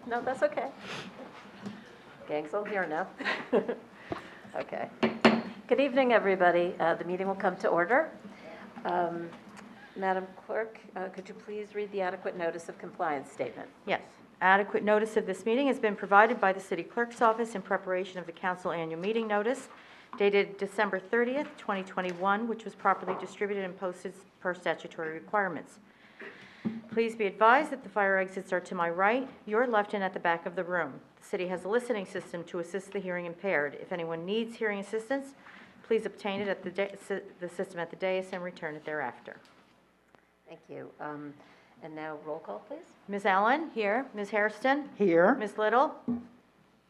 No, that's okay. Gang's all here now. Okay. Good evening, everybody. The meeting will come to order. Madam Clerk, could you please read the adequate notice of compliance statement? Yes. Adequate notice of this meeting has been provided by the City Clerk's Office in preparation of the Council Annual Meeting Notice dated December 30th, 2021, which was properly distributed and posted per statutory requirements. Please be advised that the fire exits are to my right, your left, and at the back of the room. The City has a listening system to assist the hearing impaired. If anyone needs hearing assistance, please obtain it at the system at the dais and return it thereafter. Thank you. And now roll call, please. Ms. Allen? Here. Ms. Hairston? Here. Ms. Little?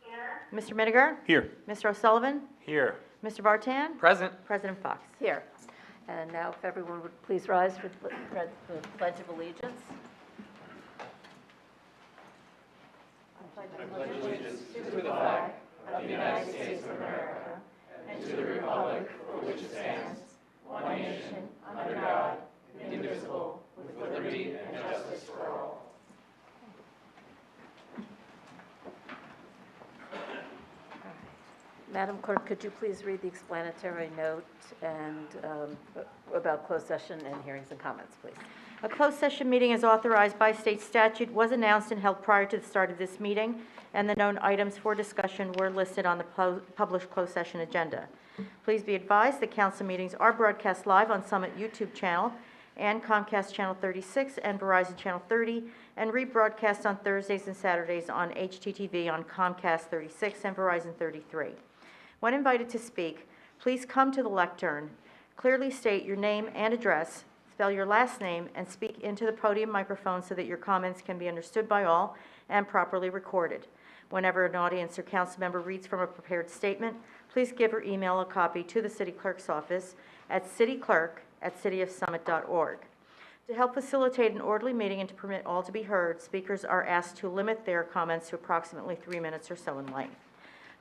Here. Mr. Miniger? Here. Mr. O'Sullivan? Here. Mr. Bartan? Present. President Fox? Here. And now if everyone would please rise for the Pledge of Allegiance. I pledge allegiance to the flag of the United States of America and to the republic for which it stands, one nation, under God, indivisible, with liberty and justice for all. Madam Clerk, could you please read the explanatory note and about closed session and hearings and comments, please? A closed session meeting as authorized by state statute was announced and held prior to the start of this meeting, and the known items for discussion were listed on the published closed session agenda. Please be advised that council meetings are broadcast live on Summit YouTube channel and Comcast channel 36 and Verizon channel 30, and rebroadcast on Thursdays and Saturdays on HTTV on Comcast 36 and Verizon 33. When invited to speak, please come to the lectern, clearly state your name and address, spell your last name, and speak into the podium microphone so that your comments can be understood by all and properly recorded. Whenever an audience or council member reads from a prepared statement, please give or email a copy to the City Clerk's office at cityclerk@cityofsummit.org. To help facilitate an orderly meeting and to permit all to be heard, speakers are asked to limit their comments to approximately 3 minutes or so in length.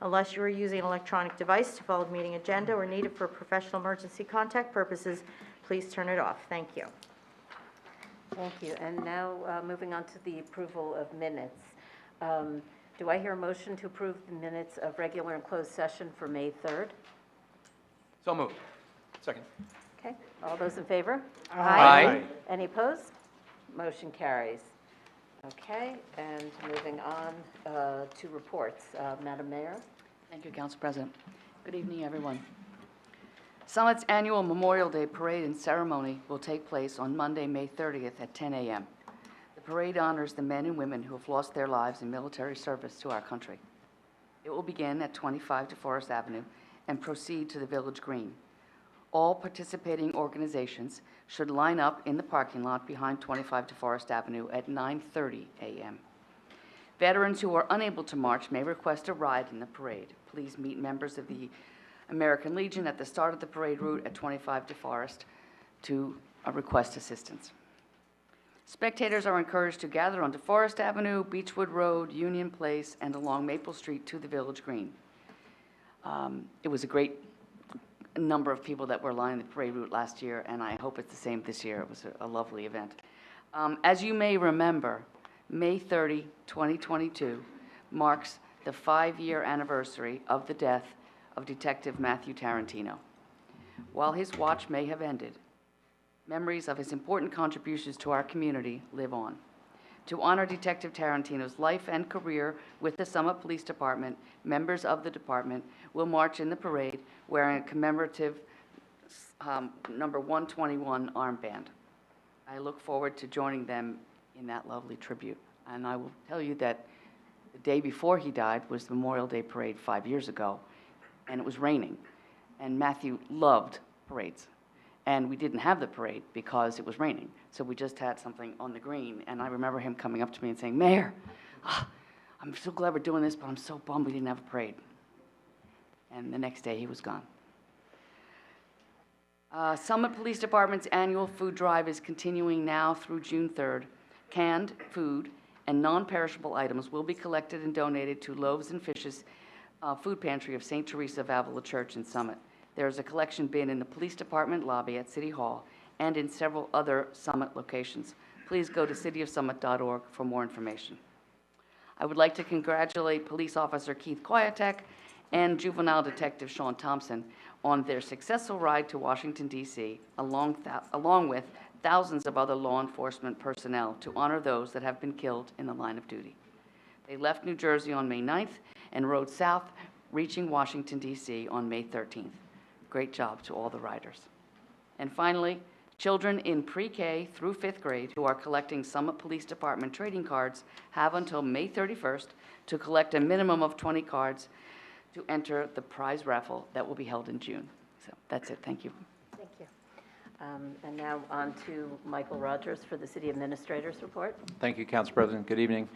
Unless you are using an electronic device to follow the meeting agenda or need it for professional emergency contact purposes, please turn it off. Thank you. Thank you. And now moving on to the approval of minutes. Do I hear a motion to approve the minutes of regular and closed session for May 3rd? So moved. Second. Okay. All those in favor? Aye. Any opposed? Motion carries. Okay, and moving on to reports. Madam Mayor? Thank you, Council President. Good evening, everyone. Summit's annual Memorial Day Parade and Ceremony will take place on Monday, May 30th at 10 a.m. The parade honors the men and women who have lost their lives in military service to our country. It will begin at 25 DeForest Avenue and proceed to the Village Green. All participating organizations should line up in the parking lot behind 25 DeForest Avenue at 9:30 a.m. Veterans who are unable to march may request a ride in the parade. Please meet members of the American Legion at the start of the parade route at 25 DeForest to request assistance. Spectators are encouraged to gather on DeForest Avenue, Beechwood Road, Union Place, and along Maple Street to the Village Green. It was a great number of people that were lining the parade route last year, and I hope it's the same this year. It was a lovely event. As you may remember, May 30, 2022 marks the 5-year anniversary of the death of Detective Matthew Tarantino. While his watch may have ended, memories of his important contributions to our community live on. To honor Detective Tarantino's life and career with the Summit Police Department, members of the department will march in the parade wearing a commemorative number 121 armband. I look forward to joining them in that lovely tribute. And I will tell you that the day before he died was the Memorial Day Parade 5 years ago, and it was raining. And Matthew loved parades. And we didn't have the parade because it was raining. So we just had something on the green. And I remember him coming up to me and saying, "Mayor, I'm so glad we're doing this, but I'm so bummed we didn't have a parade." And the next day he was gone. Summit Police Department's annual food drive is continuing now through June 3rd. Canned food and non-perishable items will be collected and donated to Loaves and Fishes food pantry of St. Teresa of Avila Church in Summit. There is a collection bin in the police department lobby at City Hall and in several other Summit locations. Please go to cityofsummit.org for more information. I would like to congratulate Police Officer Keith Quietek and Juvenile Detective Sean Thompson on their successful ride to Washington, D.C., along with thousands of other law enforcement personnel to honor those that have been killed in the line of duty. They left New Jersey on May 9th and rode south, reaching Washington, D.C. on May 13th. Great job to all the riders. And finally, children in pre-K through 5th grade who are collecting Summit Police Department trading cards have until May 31st to collect a minimum of 20 cards to enter the prize raffle that will be held in June. So that's it. Thank you. Thank you. And now on to Michael Rogers for the City Administrator's Report. Thank you, Council President. Good evening.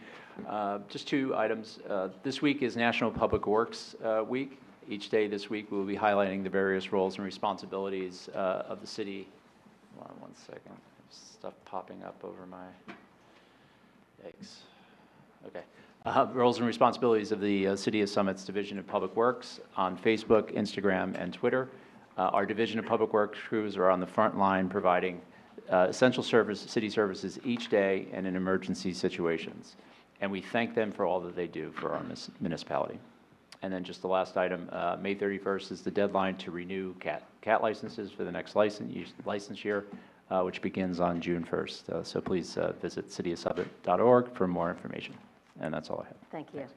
Just 2 items. This week is National Public Works Week. Each day this week we will be highlighting the various roles and responsibilities of the city. Hold on 1 second. Stuff popping up over my... Yikes. Okay. Roles and responsibilities of the City of Summit's Division of Public Works on Facebook, Instagram, and Twitter. Our Division of Public Works crews are on the front line providing essential city services each day and in emergency situations. And we thank them for all that they do for our municipality. And then just the last item, May 31st is the deadline to renew cat licenses for the next license year, which begins on June 1st. So please visit cityofsummit.org for more information. And that's all I have. Thank you.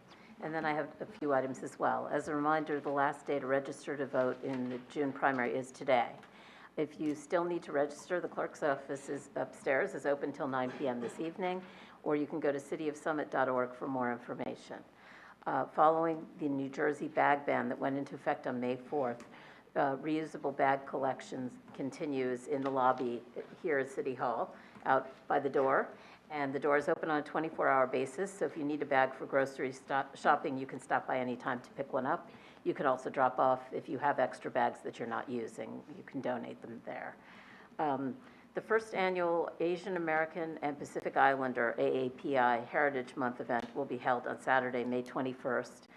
And then I have a few items as well. As a reminder, the last day to register to vote in the June primary is today. If you still need to register, the clerk's office is upstairs, is open till 9 p.m. this evening, or you can go to cityofsummit.org for more information. Following the New Jersey bag ban that went into effect on May 4th, reusable bag collections continues in the lobby here at City Hall, out by the door. And the door is open on a 24-hour basis, so if you need a bag for grocery shopping, you can stop by any time to pick one up. You can also drop off, if you have extra bags that you're not using, you can donate them there. The first annual Asian American and Pacific Islander AAPI Heritage Month event will be held on Saturday, May 21st.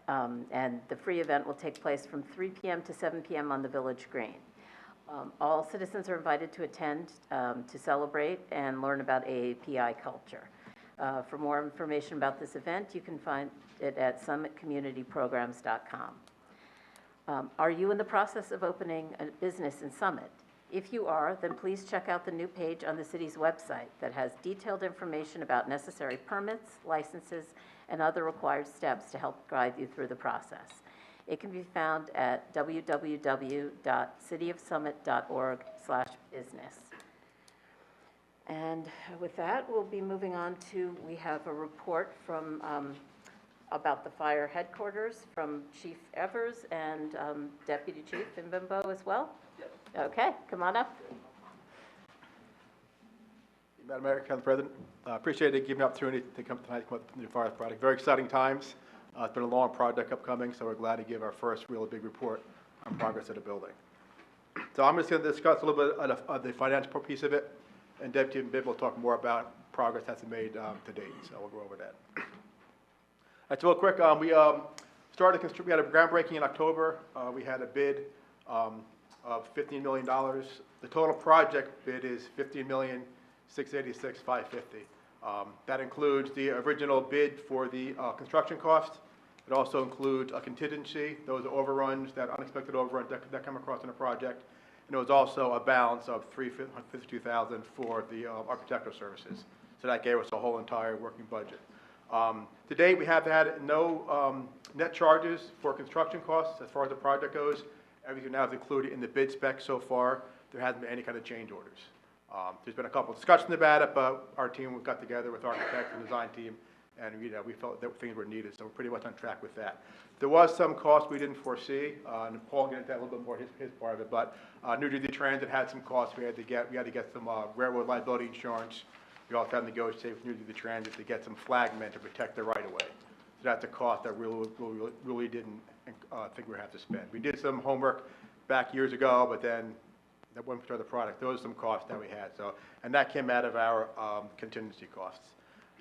And the free event will take place from 3 p.m. to 7 p.m. on the Village Green. All citizens are invited to attend to celebrate and learn about AAPI culture. For more information about this event, you can find it at summitcommunityprograms.com. Are you in the process of opening a business in Summit? If you are, then please check out the new page on the city's website that has detailed information about necessary permits, licenses, and other required steps to help guide you through the process. It can be found at www.cityofsummit.org/business. And with that, we'll be moving on to, we have a report from, about the fire headquarters from Chief Evers and Deputy Chief Mbimbo as well. Yep. Okay, come on up. Madam Mayor, Council President, appreciate it giving me the opportunity to come tonight to come up with the new fire project. Very exciting times. It's been a long project upcoming, so we're glad to give our first real big report on progress of the building. So I'm just going to discuss a little bit of the financial piece of it, and Deputy Mbimbo will talk more about progress that's been made to date, so we'll go over that. All right, so real quick, we started we had a groundbreaking in October. We had a bid of $15 million. The total project bid is $15,686,550. That includes the original bid for the construction cost. It also includes a contingency, those overruns, that unexpected overruns that come across in a project. And it was also a balance of $352,000 for the architectural services. So that gave us a whole entire working budget. To date, we have had no net charges for construction costs as far as the project goes. Everything now is included in the bid spec so far. There hasn't been any kind of change orders. There's been a couple of discussions about it, but our team got together with architects and design team, and we felt that things were needed, so we're pretty much on track with that. There was some cost we didn't foresee, and Paul get into that a little bit more, his part of it, but New Jersey Transit had some costs we had to get. We had to get some railroad liability insurance. We also had to negotiate with New Jersey Transit to get some flagmen to protect the right-of-way. So that's a cost that really didn't think we would have to spend. We did some homework back years ago, but then that wasn't part of the product. Those are some costs that we had. So, and that came out of our contingency costs.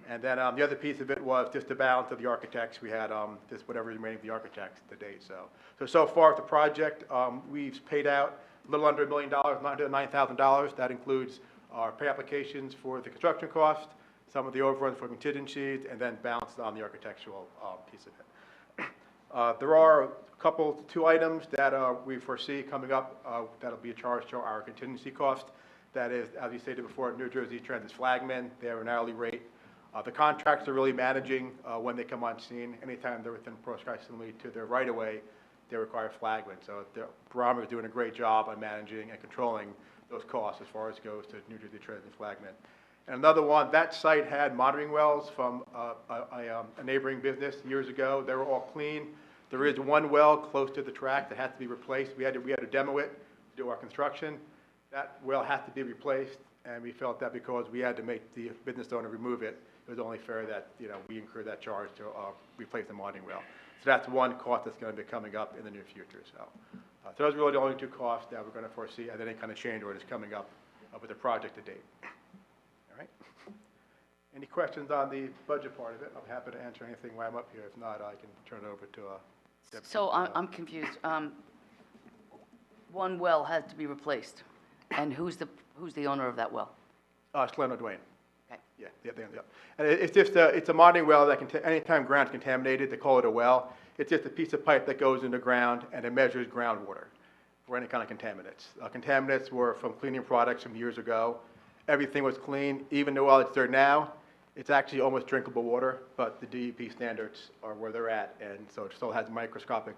And then the other piece of it was just the balance of the architects. We had just whatever remaining of the architects to date. So far with the project, we've paid out a little under $1 million, $9,000. That includes our pay applications for the construction cost, some of the overruns for contingencies, and then balanced on the architectural piece of it. There are two items that we foresee coming up that'll be a charge to our contingency cost. That is, as we stated before, New Jersey Transit's flagmen. They have an hourly rate. The contracts are really managing when they come on scene. Anytime they're within proximity to their right-of-way, they require flagmen. So the barometer is doing a great job on managing and controlling those costs as far as goes to New Jersey Transit flagmen. And another one, that site had monitoring wells from a neighboring business years ago. They were all clean. There is one well close to the track that had to be replaced. We had to demo it to do our construction. That well has to be replaced, and we felt that because we had to make the business owner remove it, it was only fair that, we incur that charge to replace the monitoring well. So that's one cost that's going to be coming up in the near future. So those are really the only two costs that we're going to foresee as any kind of change orders coming up with the project to date. All right. Any questions on the budget part of it? I'm happy to answer anything while I'm up here. If not, I can turn it over to Deputy. So I'm confused. One well has to be replaced, and who's the owner of that well? Sleno Dwayne. Okay. Yeah. And it's just it's a monitoring well that can anytime ground's contaminated, they call it a well. It's just a piece of pipe that goes in the ground and it measures groundwater for any kind of contaminants. Contaminants were from cleaning products from years ago. Everything was clean. Even the well that's there now, it's actually almost drinkable water, but the DEP standards are where they're at, and so it still has microscopic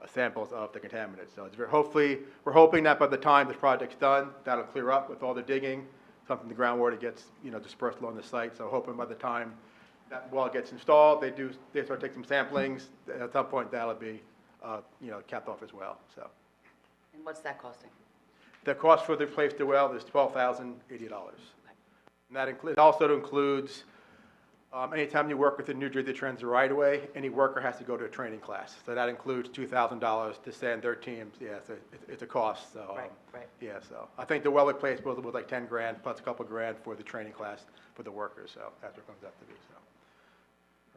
samples of the contaminants. So it's we're hoping that by the time this project's done, that'll clear up with all the digging. Something the groundwater gets, dispersed along the site. So hoping by the time that well gets installed, they start taking some samplings. At some point, that'll be, capped off as well. So. And what's that costing? The cost for the replace the well is $12,080. And that also includes anytime you work with the New Jersey Transit right-of-way, any worker has to go to a training class. So that includes $2,000 to send their teams. Yeah, it's a cost. So Right. Yeah, so I think the well replace was like 10 grand plus a couple grand for the training class for the workers. So that's what it comes out to be. So,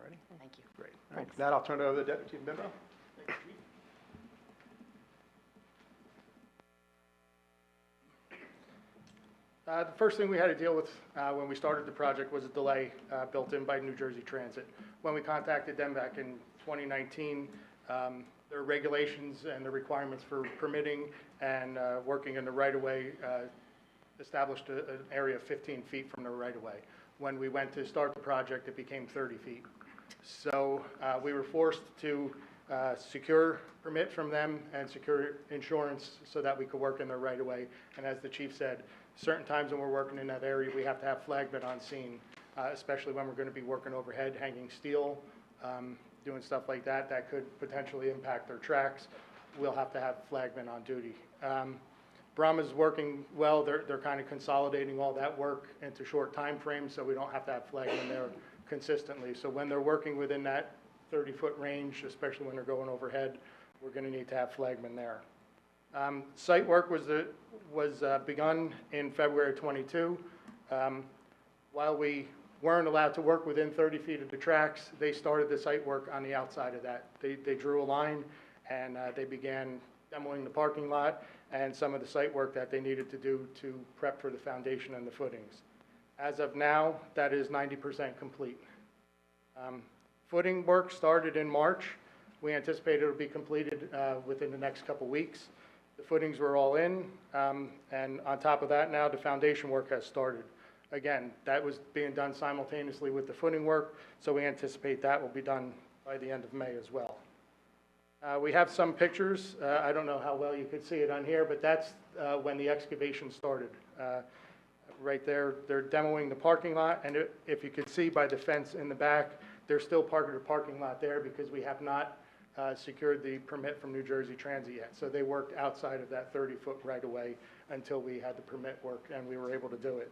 ready? Thank you. Great. All right. With that, I'll turn it over to the Deputy Member. The first thing we had to deal with when we started the project was a delay built in by New Jersey Transit. When we contacted them back in 2019, their regulations and the requirements for permitting and working in the right-of-way established an area of 15 feet from the right-of-way. When we went to start the project, it became 30 feet. So we were forced to secure permit from them and secure insurance so that we could work in the right-of-way. And as the chief said, certain times when we're working in that area, we have to have flagmen on scene, especially when we're going to be working overhead, hanging steel, doing stuff like that that could potentially impact their tracks. We'll have to have flagmen on duty. Brahma's working well. They're kind of consolidating all that work into short time frames, so we don't have to have flagmen there consistently. So when they're working within that 30-foot range, especially when they're going overhead, we're going to need to have flagmen there. Site work was begun in February 22. While we weren't allowed to work within 30 feet of the tracks, they started the site work on the outside of that. They drew a line and they began demoing the parking lot and some of the site work that they needed to do to prep for the foundation and the footings. As of now, that is 90% complete. Footing work started in March. We anticipate it'll be completed within the next couple weeks. The footings were all in, and on top of that now, the foundation work has started. Again, that was being done simultaneously with the footing work, so we anticipate that will be done by the end of May as well. We have some pictures. I don't know how well you could see it on here, but that's when the excavation started. Right there, they're demoing the parking lot, and if you could see by the fence in the back, there's still part of the parking lot there because we have not secured the permit from New Jersey Transit yet. So they worked outside of that 30-foot right-of-way until we had the permit work, and we were able to do it.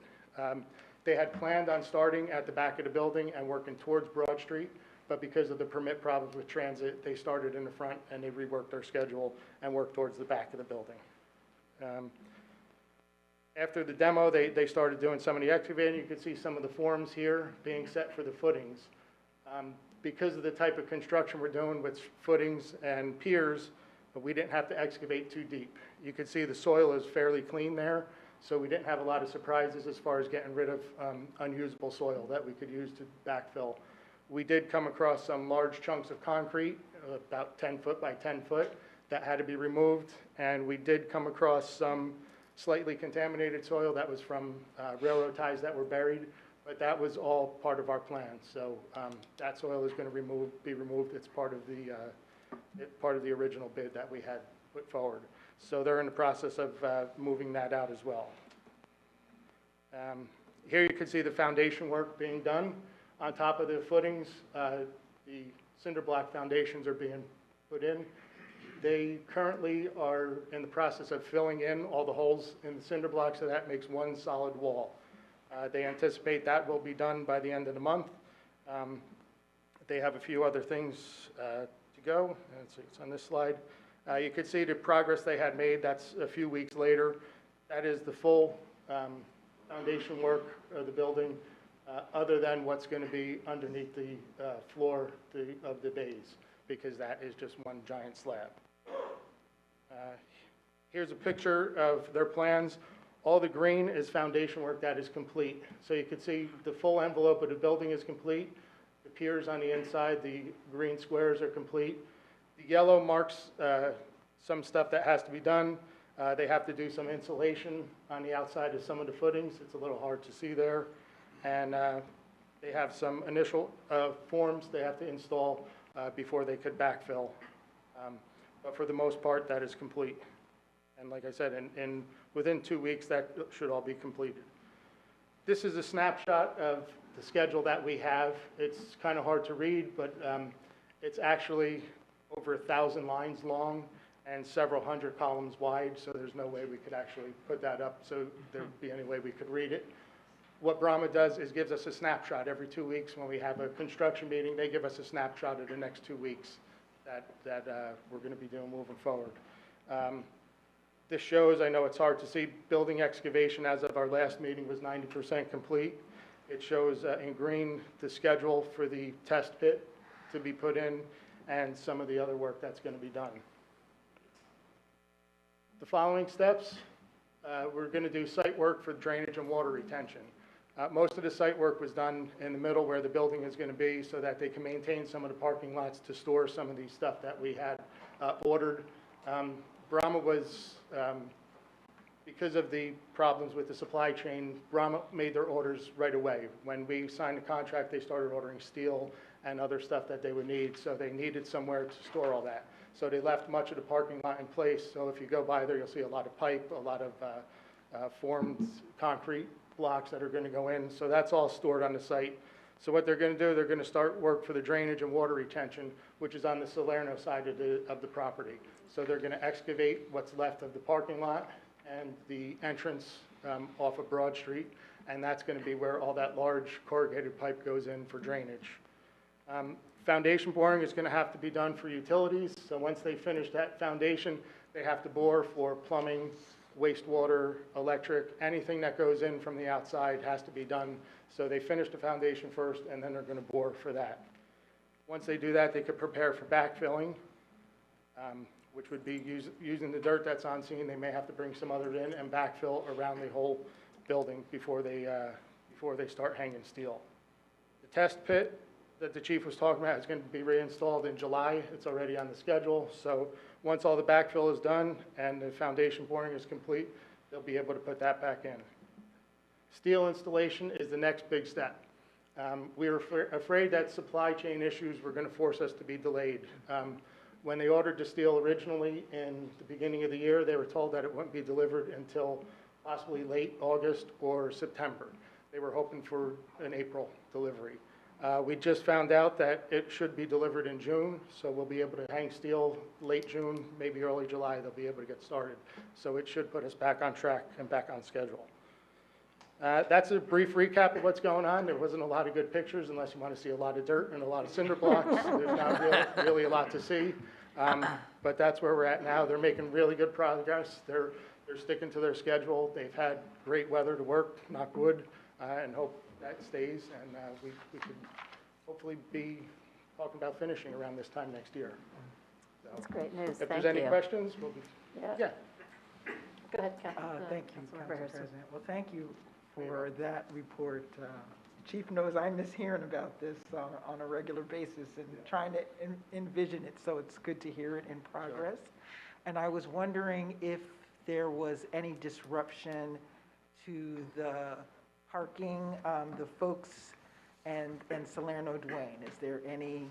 They had planned on starting at the back of the building and working towards Broad Street, but because of the permit problems with transit, they started in the front and they reworked their schedule and worked towards the back of the building. After the demo, they started doing some of the excavating. You can see some of the forms here being set for the footings. Because of the type of construction we're doing with footings and piers, we didn't have to excavate too deep. You can see the soil is fairly clean there. so we didn't have a lot of surprises as far as getting rid of unusable soil that we could use to backfill. We did come across some large chunks of concrete, about 10 foot by 10 foot, that had to be removed, and we did come across some slightly contaminated soil that was from railroad ties that were buried, but that was all part of our plan. So that soil is going to be removed. It's part of the original bid that we had put forward. So they're in the process of moving that out as well. Here you can see the foundation work being done. On top of the footings, the cinder block foundations are being put in. They currently are in the process of filling in all the holes in the cinder block, so that makes one solid wall. They anticipate that will be done by the end of the month. They have a few other things to go. It's on this slide. You can see the progress they had made. That's a few weeks later. That is the full foundation work of the building, other than what's going to be underneath the floor of the bays, because that is just one giant slab. Here's a picture of their plans. All the green is foundation work that is complete. So you can see the full envelope of the building is complete. The piers on the inside, the green squares are complete. The yellow marks some stuff that has to be done. They have to do some insulation on the outside of some of the footings. It's a little hard to see there. And they have some initial forms they have to install before they could backfill. But for the most part, that is complete. And like I said, within 2 weeks, that should all be completed. This is a snapshot of the schedule that we have. It's kind of hard to read, but it's actually over 1,000 lines long and several hundred columns wide, so there's no way we could actually put that up so there'd be any way we could read it. What Brahma does is gives us a snapshot every 2 weeks. When we have a construction meeting, they give us a snapshot of the next 2 weeks that we're going to be doing moving forward. This shows, I know it's hard to see, building excavation as of our last meeting was 90% complete. It shows in green the schedule for the test pit to be put in and some of the other work that's going to be done. The following steps, we're going to do site work for drainage and water retention. Most of the site work was done in the middle where the building is going to be so that they can maintain some of the parking lots to store some of the stuff that we had ordered. Brahma was, because of the problems with the supply chain, Brahma made their orders right away. When we signed the contract, they started ordering steel and other stuff that they would need, so they needed somewhere to store all that. So they left much of the parking lot in place, so if you go by there, you'll see a lot of pipe, a lot of formed concrete blocks that are going to go in, so that's all stored on the site. So what they're going to do, they're going to start work for the drainage and water retention, which is on the Salerno side of the property. So they're going to excavate what's left of the parking lot and the entrance off of Broad Street, and that's going to be where all that large corrugated pipe goes in for drainage. Foundation boring is going to have to be done for utilities, so once they finish that foundation, they have to bore for plumbing, wastewater, electric, anything that goes in from the outside has to be done. So they finish the foundation first, and then they're going to bore for that. Once they do that, they could prepare for backfilling, which would be using the dirt that's on scene. They may have to bring some others in and backfill around the whole building before they start hanging steel. The test pit that the chief was talking about is going to be reinstalled in July. It's already on the schedule. So once all the backfill is done and the foundation boring is complete, they'll be able to put that back in. Steel installation is the next big step. We were afraid that supply chain issues were going to force us to be delayed. When they ordered the steel originally in the beginning of the year, they were told that it wouldn't be delivered until possibly late August or September. They were hoping for an April delivery. We just found out that it should be delivered in June, so we'll be able to hang steel late June, maybe early July. They'll be able to get started. So it should put us back on track and back on schedule. That's a brief recap of what's going on. There wasn't a lot of good pictures unless you want to see a lot of dirt and a lot of cinder blocks. There's not really a lot to see. But that's where we're at now. They're making really good progress. They're sticking to their schedule. They've had great weather to work, knock wood, and hope that stays. And we could hopefully be talking about finishing around this time next year. So That's great news. if Thank there's any you. questions, we'll be, yeah. Go ahead, Council. Thank you, Councilmember Council Harrison. President. Well, thank you for that report. Chief knows I miss hearing about this on a regular basis and trying to envision it, so it's good to hear it in progress. And I was wondering if there was any disruption to the parking, the folks and Salerno Dwayne. Is there any?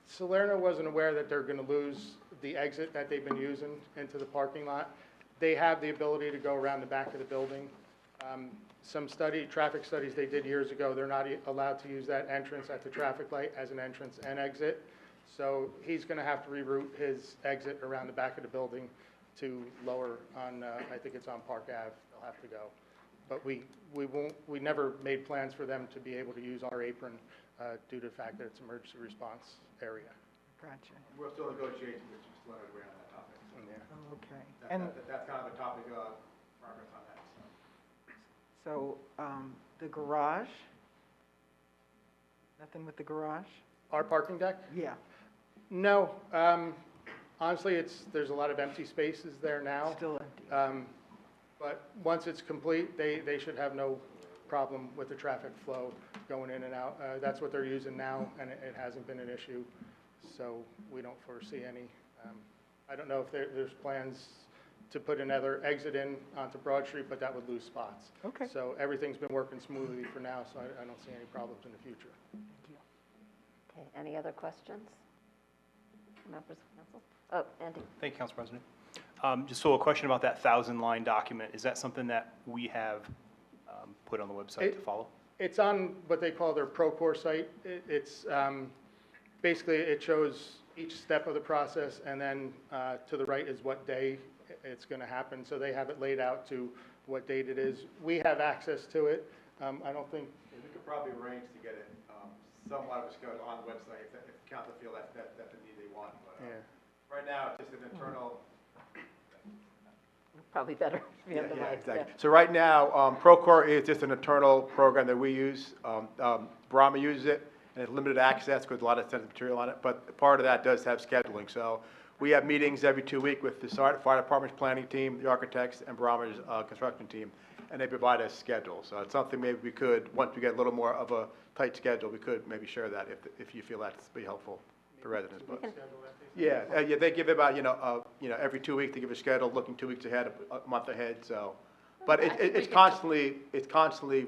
Salerno wasn't aware that they're going to lose the exit that they've been using into the parking lot. They have the ability to go around the back of the building. Some traffic studies they did years ago, they're not allowed to use that entrance at the traffic light as an entrance and exit. So he's going to have to reroute his exit around the back of the building to lower on, I think it's on Park Ave, they'll have to go. But we never made plans for them to be able to use our apron due to the fact that it's emergency response area. Gotcha. We're still negotiating with Mr. Leonard Way on that topic. Yeah. Oh, okay. That's kind of a topic of progress on that. So the garage? Nothing with the garage? Our parking deck? Yeah, No. Honestly, there's a lot of empty spaces there now. still empty. But once it's complete, they should have no problem with the traffic flow going in and out. That's what they're using now, and it hasn't been an issue. So we don't foresee any. I don't know if there's plans to put another exit in onto Broad Street, but that would lose spots. Okay. So everything's been working smoothly for now, so I don't see any problems in the future. Okay, any other questions? Members of council? Oh, Andy. Thank you, Council President. Just so a question about that 1,000-line document. Is that something that we have put on the website to follow? It's on what they call their Procore site. It's basically, it shows each step of the process, and then to the right is what day it's going to happen. So they have it laid out to what date it is. We have access to it. I don't think. We could probably arrange to get it somewhat of a schedule on the website if council feel that's the need they want. But right now, it's just an internal. Probably better. Yeah, exactly. So right now, Procore is just an internal program that we use. Brahma uses it, and it's limited access because a lot of sensitive material on it. But part of that does have scheduling. So we have meetings every 2 weeks with the fire department's planning team, the architects, and Brahma's construction team, and they provide us schedule. So it's something maybe we could, once we get a little more of a tight schedule, we could maybe share that if you feel that's be helpful for residents. But yeah, they give about every 2 weeks they give a schedule, looking 2 weeks ahead, a month ahead. So, but it's constantly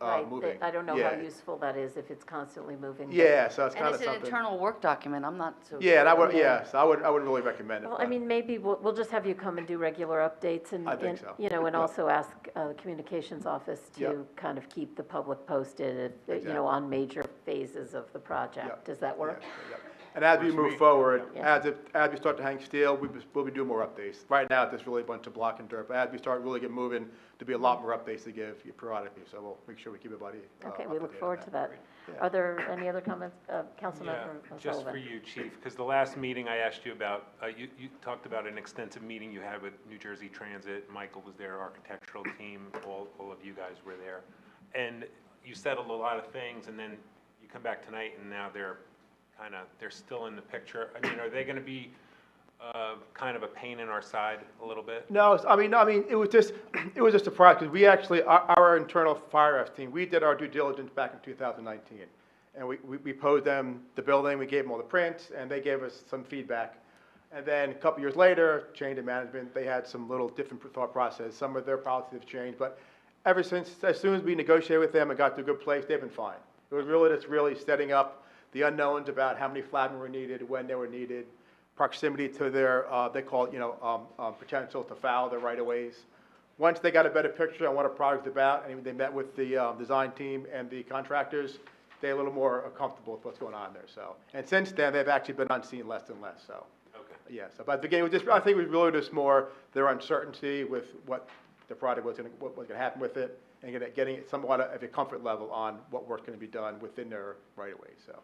Right, moving. I don't know Yeah. how useful that is if it's constantly moving. Yeah, so it's And kind it's of an something. internal work document, I'm not so. Yeah, and I would, Yeah. yes, I would really recommend it. Well, I but- mean, maybe we'll just have you come and do regular updates and, I think so. and Yeah. also ask the communications office Yep. to kind of keep the public posted, Exactly. on major phases of the project. Yep. Does that work? Yeah. And as we move forward, Yeah. as we start to hang steel, we'll be doing more updates. Right now, it's just really a bunch of block and dirt, but as we start really get moving, there'll be a lot more updates to give you periodically, so we'll make sure we keep everybody Okay, up we to look date on forward to that. Yeah. Are there any other comments? Yeah, Councilmember just for Sullivan. you, Chief, because the last meeting I asked you about, you talked about an extensive meeting you had with New Jersey Transit. Michael was there, architectural team, all of you guys were there. And you settled a lot of things, and then you come back tonight, and now they're still in the picture. I mean, are they going to be kind of a pain in our side a little bit? No, I mean, it was just a surprise, because we actually, our internal fire ops team, we did our due diligence back in 2019. And we posed them the building, we gave them all the prints, and they gave us some feedback. And then a couple years later, change in management, they had some little different thought process. Some of their policies have changed, but ever since, as soon as we negotiated with them and got to a good place, they've been fine. It was really setting up the unknowns about how many flagmen were needed, when they were needed, proximity to their, they call it, potential to foul their right-of-ways. Once they got a better picture on what a project's about, and they met with the design team and the contractors, they're a little more comfortable with what's going on there. So, and since then, they've actually been on scene less and less. So, Okay. yeah. So, but again, I think it was really just more their uncertainty with what the project was going to happen with it, and getting it somewhat of a comfort level on what work's going to be done within their right-of-way. So.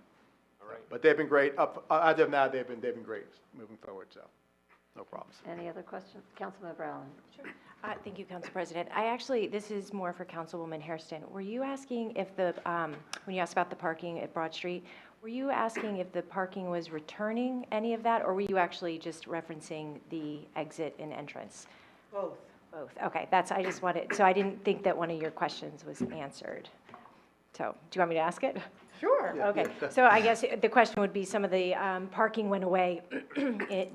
All right. But they've been great. As of now, they've been great moving forward, so no problems. Any other questions? Councilmember Allen. Thank you, Council President. This is more for Councilwoman Hairston. Were you asking if when you asked about the parking at Broad Street, were you asking if the parking was returning any of that, or were you actually just referencing the exit and entrance? Both. Both, okay, I just wanted, so I didn't think that one of your questions was answered. So, do you want me to ask it? Sure. Okay, so I guess the question would be, some of the parking went away,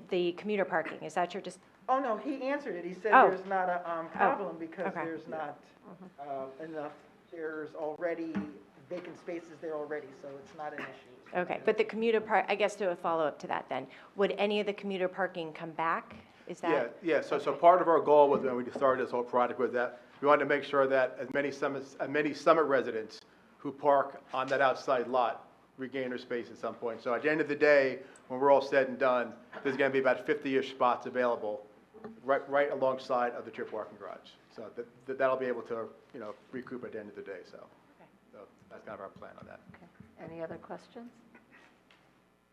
the commuter parking, is that your just, Oh, no, he answered it. He said Oh. there's not a problem because okay. there's not enough, there's already vacant spaces there already, so it's not an issue. okay, but the commuter I guess to a follow-up to that then, would any of the commuter parking come back? Is that? Yeah, so part of our goal was when we started this whole project was that we wanted to make sure that as many Summit residents who park on that outside lot regain their space at some point. So at the end of the day, when we're all said and done, there's going to be about 50-ish spots available right alongside of the trip parking garage. So that'll be able to, recoup at the end of the day, so. So that's kind of our plan on that. Okay. Any other questions?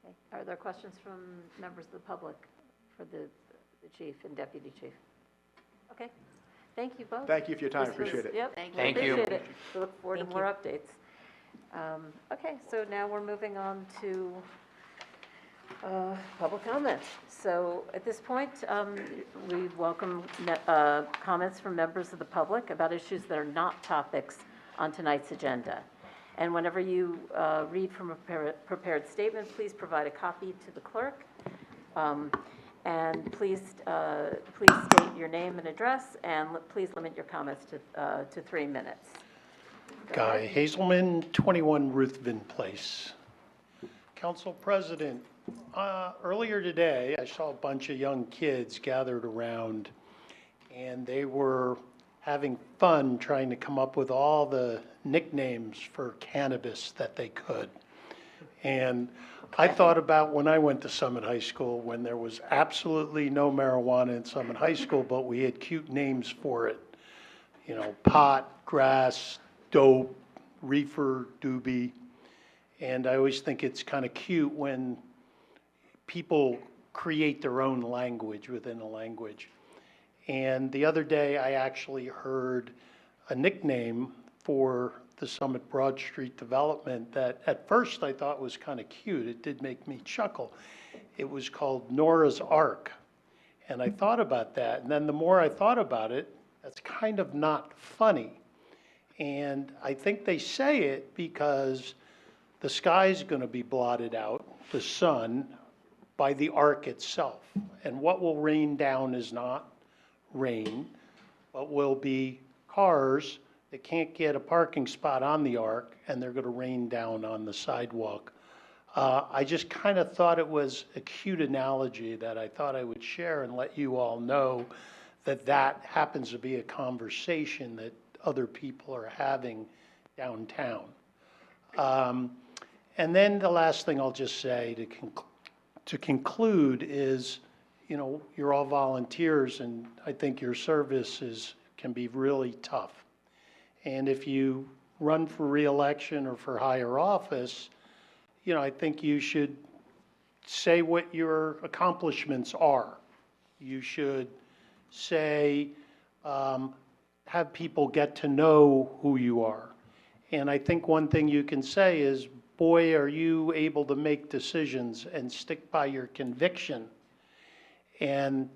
Okay. Are there questions from members of the public for the chief and deputy chief? Okay. Thank you both. Thank you for your time, appreciate it. Yep. Thank you. Appreciate it. We look forward to Thank more updates. Okay, so now we're moving on to public comment. So at this point, we welcome comments from members of the public about issues that are not topics on tonight's agenda. And whenever you read from a prepared statement, please provide a copy to the clerk. And please state your name and address, and please limit your comments to 3 minutes. Go Guy ahead. Hazelman, 21 Ruthven Place. Council President, earlier today, I saw a bunch of young kids gathered around, and they were having fun trying to come up with all the nicknames for cannabis that they could. And I thought about when I went to Summit High School, when there was absolutely no marijuana in Summit High School, but we had cute names for it. Pot, grass, dope, reefer, doobie. And I always think it's kind of cute when people create their own language within a language. And the other day, I actually heard a nickname for the Summit Broad Street development that at first I thought was kind of cute. It did make me chuckle. It was called Nora's Ark. And I thought about that. And then the more I thought about it, that's kind of not funny. And I think they say it because the sky's going to be blotted out, the sun, by the ark itself. And what will rain down is not rain, but will be cars that can't get a parking spot on the ark, and they're going to rain down on the sidewalk. I just kind of thought it was a cute analogy that I thought I would share and let you all know that that happens to be a conversation that other people are having downtown. And then the last thing I'll just say to conclude is, you're all volunteers, and I think your service can be really tough. And if you run for reelection or for higher office, I think you should say what your accomplishments are. You should say, have people get to know who you are. And I think one thing you can say is, boy, are you able to make decisions and stick by your conviction. And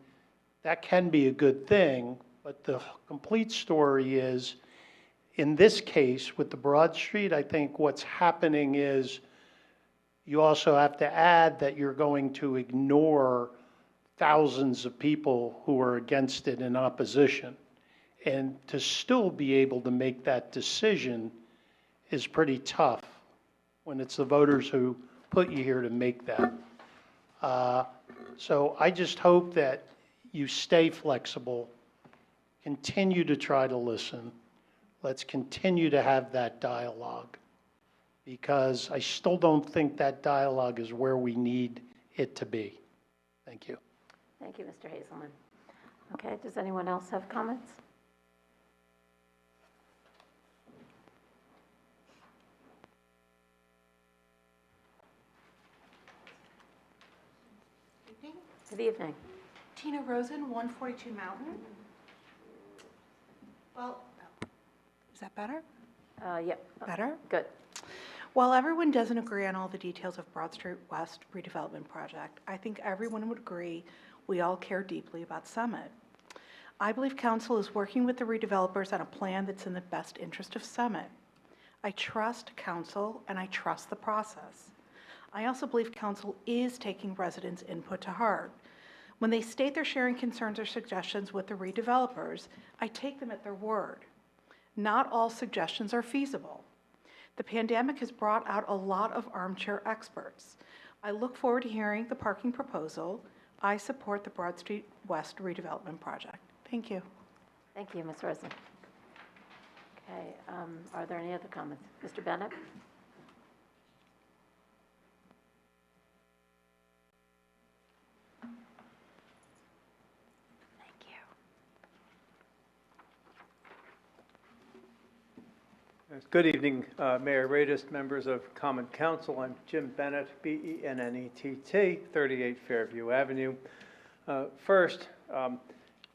that can be a good thing, but the complete story is, in this case, with the Broad Street, I think what's happening is you also have to add that you're going to ignore thousands of people who are against it in opposition. And to still be able to make that decision is pretty tough when it's the voters who put you here to make that. So I just hope that you stay flexible, continue to try to listen. Let's continue to have that dialogue, because I still don't think that dialogue is where we need it to be. Thank you. Thank you, Mr. Hazelman. Okay, does anyone else have comments? Good evening. Tina Rosen, 142 Mountain. Well, is that better? Yep. Better? Good. While everyone doesn't agree on all the details of Broad Street West redevelopment project, I think everyone would agree we all care deeply about Summit. I believe council is working with the redevelopers on a plan that's in the best interest of Summit. I trust council and I trust the process. I also believe council is taking residents' input to heart. When they state they're sharing concerns or suggestions with the redevelopers, I take them at their word. Not all suggestions are feasible. The pandemic has brought out a lot of armchair experts. I look forward to hearing the parking proposal. I support the Broad Street West redevelopment project. Thank you. Thank you, Ms. Rosen. Okay, are there any other comments? Mr. Bennett? Thank you. Good evening, Mayor Radis, members of Common Council. I'm Jim Bennett, B-E-N-N-E-T-T, 38 Fairview Avenue. First,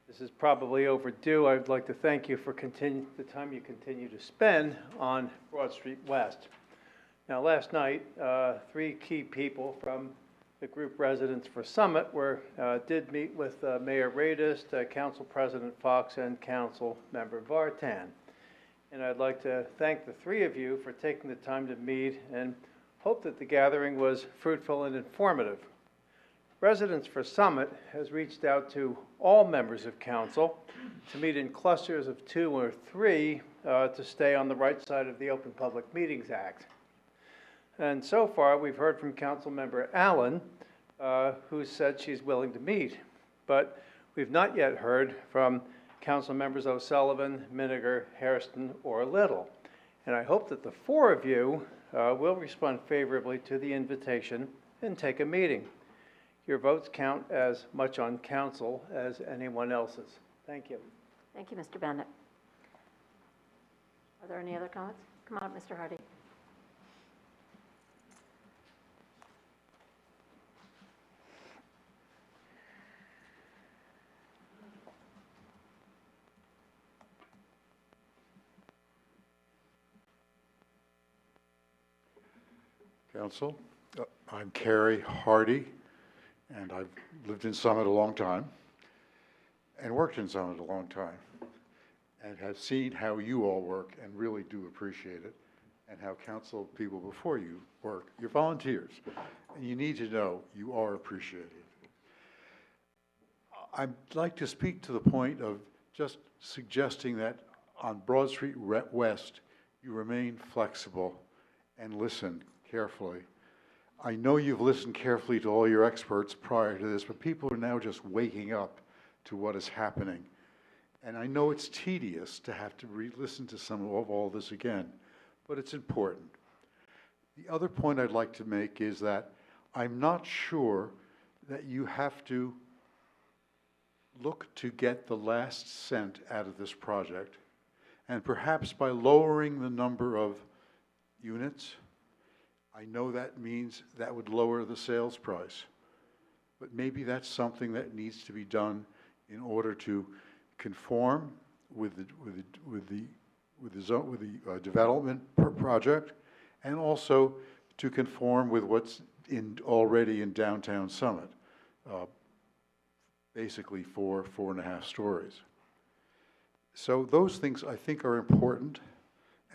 this is probably overdue. I'd like to thank you for the time you continue to spend on Broad Street West. Now, last night, 3 key people from the group Residents for Summit did meet with Mayor Radis, Council President Fox, and Council Member Vartan. And I'd like to thank the 3 of you for taking the time to meet and hope that the gathering was fruitful and informative. Residents for Summit has reached out to all members of council to meet in clusters of 2 or 3 to stay on the right side of the Open Public Meetings Act. And so far, we've heard from Councilmember Allen, who said she's willing to meet. But we've not yet heard from Council members O'Sullivan, Miniger, Hairston, or Little. And I hope that the 4 of you will respond favorably to the invitation and take a meeting. Your votes count as much on council as anyone else's. Thank you. Thank you, Mr. Bennett. Are there any other comments? Come on up, Mr. Hardy. Council, I'm Kerry Hardy, and I've lived in Summit a long time and worked in Summit a long time and have seen how you all work and really do appreciate it, and how council people before you work. You're volunteers, and you need to know you are appreciated. I'd like to speak to the point of just suggesting that on Broad Street West, you remain flexible and listen carefully. I know you've listened carefully to all your experts prior to this, but people are now just waking up to what is happening. And I know it's tedious to have to re-listen to some of all this again, but it's important. The other point I'd like to make is that I'm not sure that you have to look to get the last cent out of this project. And perhaps by lowering the number of units, I know that means that would lower the sales price, but maybe that's something that needs to be done in order to conform with the development project, and also to conform with what's already in downtown Summit, basically 4.5 stories. So those things I think are important,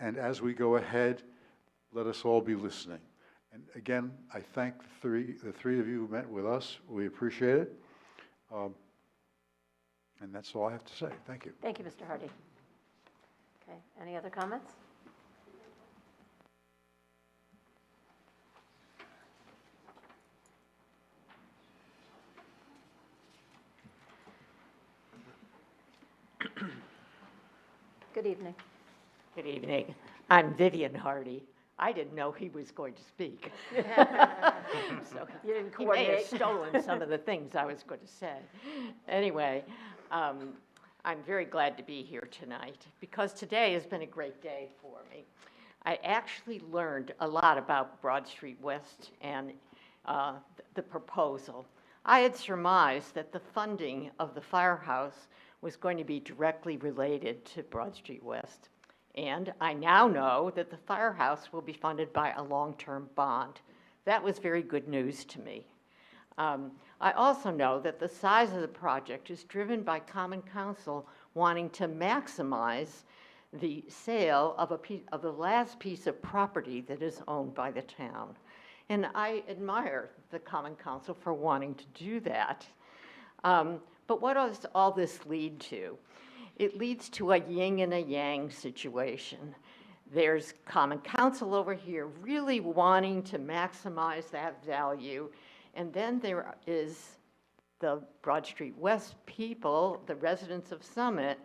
and as we go ahead, let us all be listening. And again, I thank the three of you who met with us. We appreciate it. And that's all I have to say. Thank you. Thank you, Mr. Hardy. Okay, any other comments? Good evening. Good evening. I'm Vivian Hardy. I didn't know he was going to speak. So You didn't he may have coordinate. stolen some of the things I was going to say. Anyway, I'm very glad to be here tonight because today has been a great day for me. I actually learned a lot about Broad Street West and the proposal. I had surmised that the funding of the firehouse was going to be directly related to Broad Street West. And I now know that the firehouse will be funded by a long-term bond. That was very good news to me. I also know that the size of the project is driven by Common Council wanting to maximize the sale of the last piece of property that is owned by the town. And I admire the Common Council for wanting to do that. But what does all this lead to? It leads to a yin and a yang situation. There's Common Council over here really wanting to maximize that value. And then there is the Broad Street West people, the residents of Summit,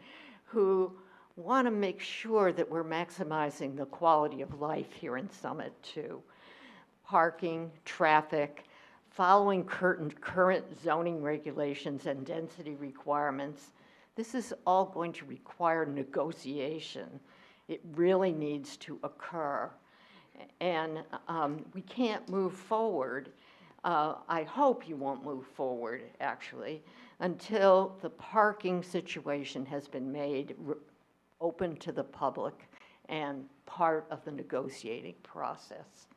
who want to make sure that we're maximizing the quality of life here in Summit too. Parking, traffic, following current zoning regulations and density requirements. This is all going to require negotiation. It really needs to occur. And we can't move forward. I hope you won't move forward, actually, until the parking situation has been made open to the public and part of the negotiating process.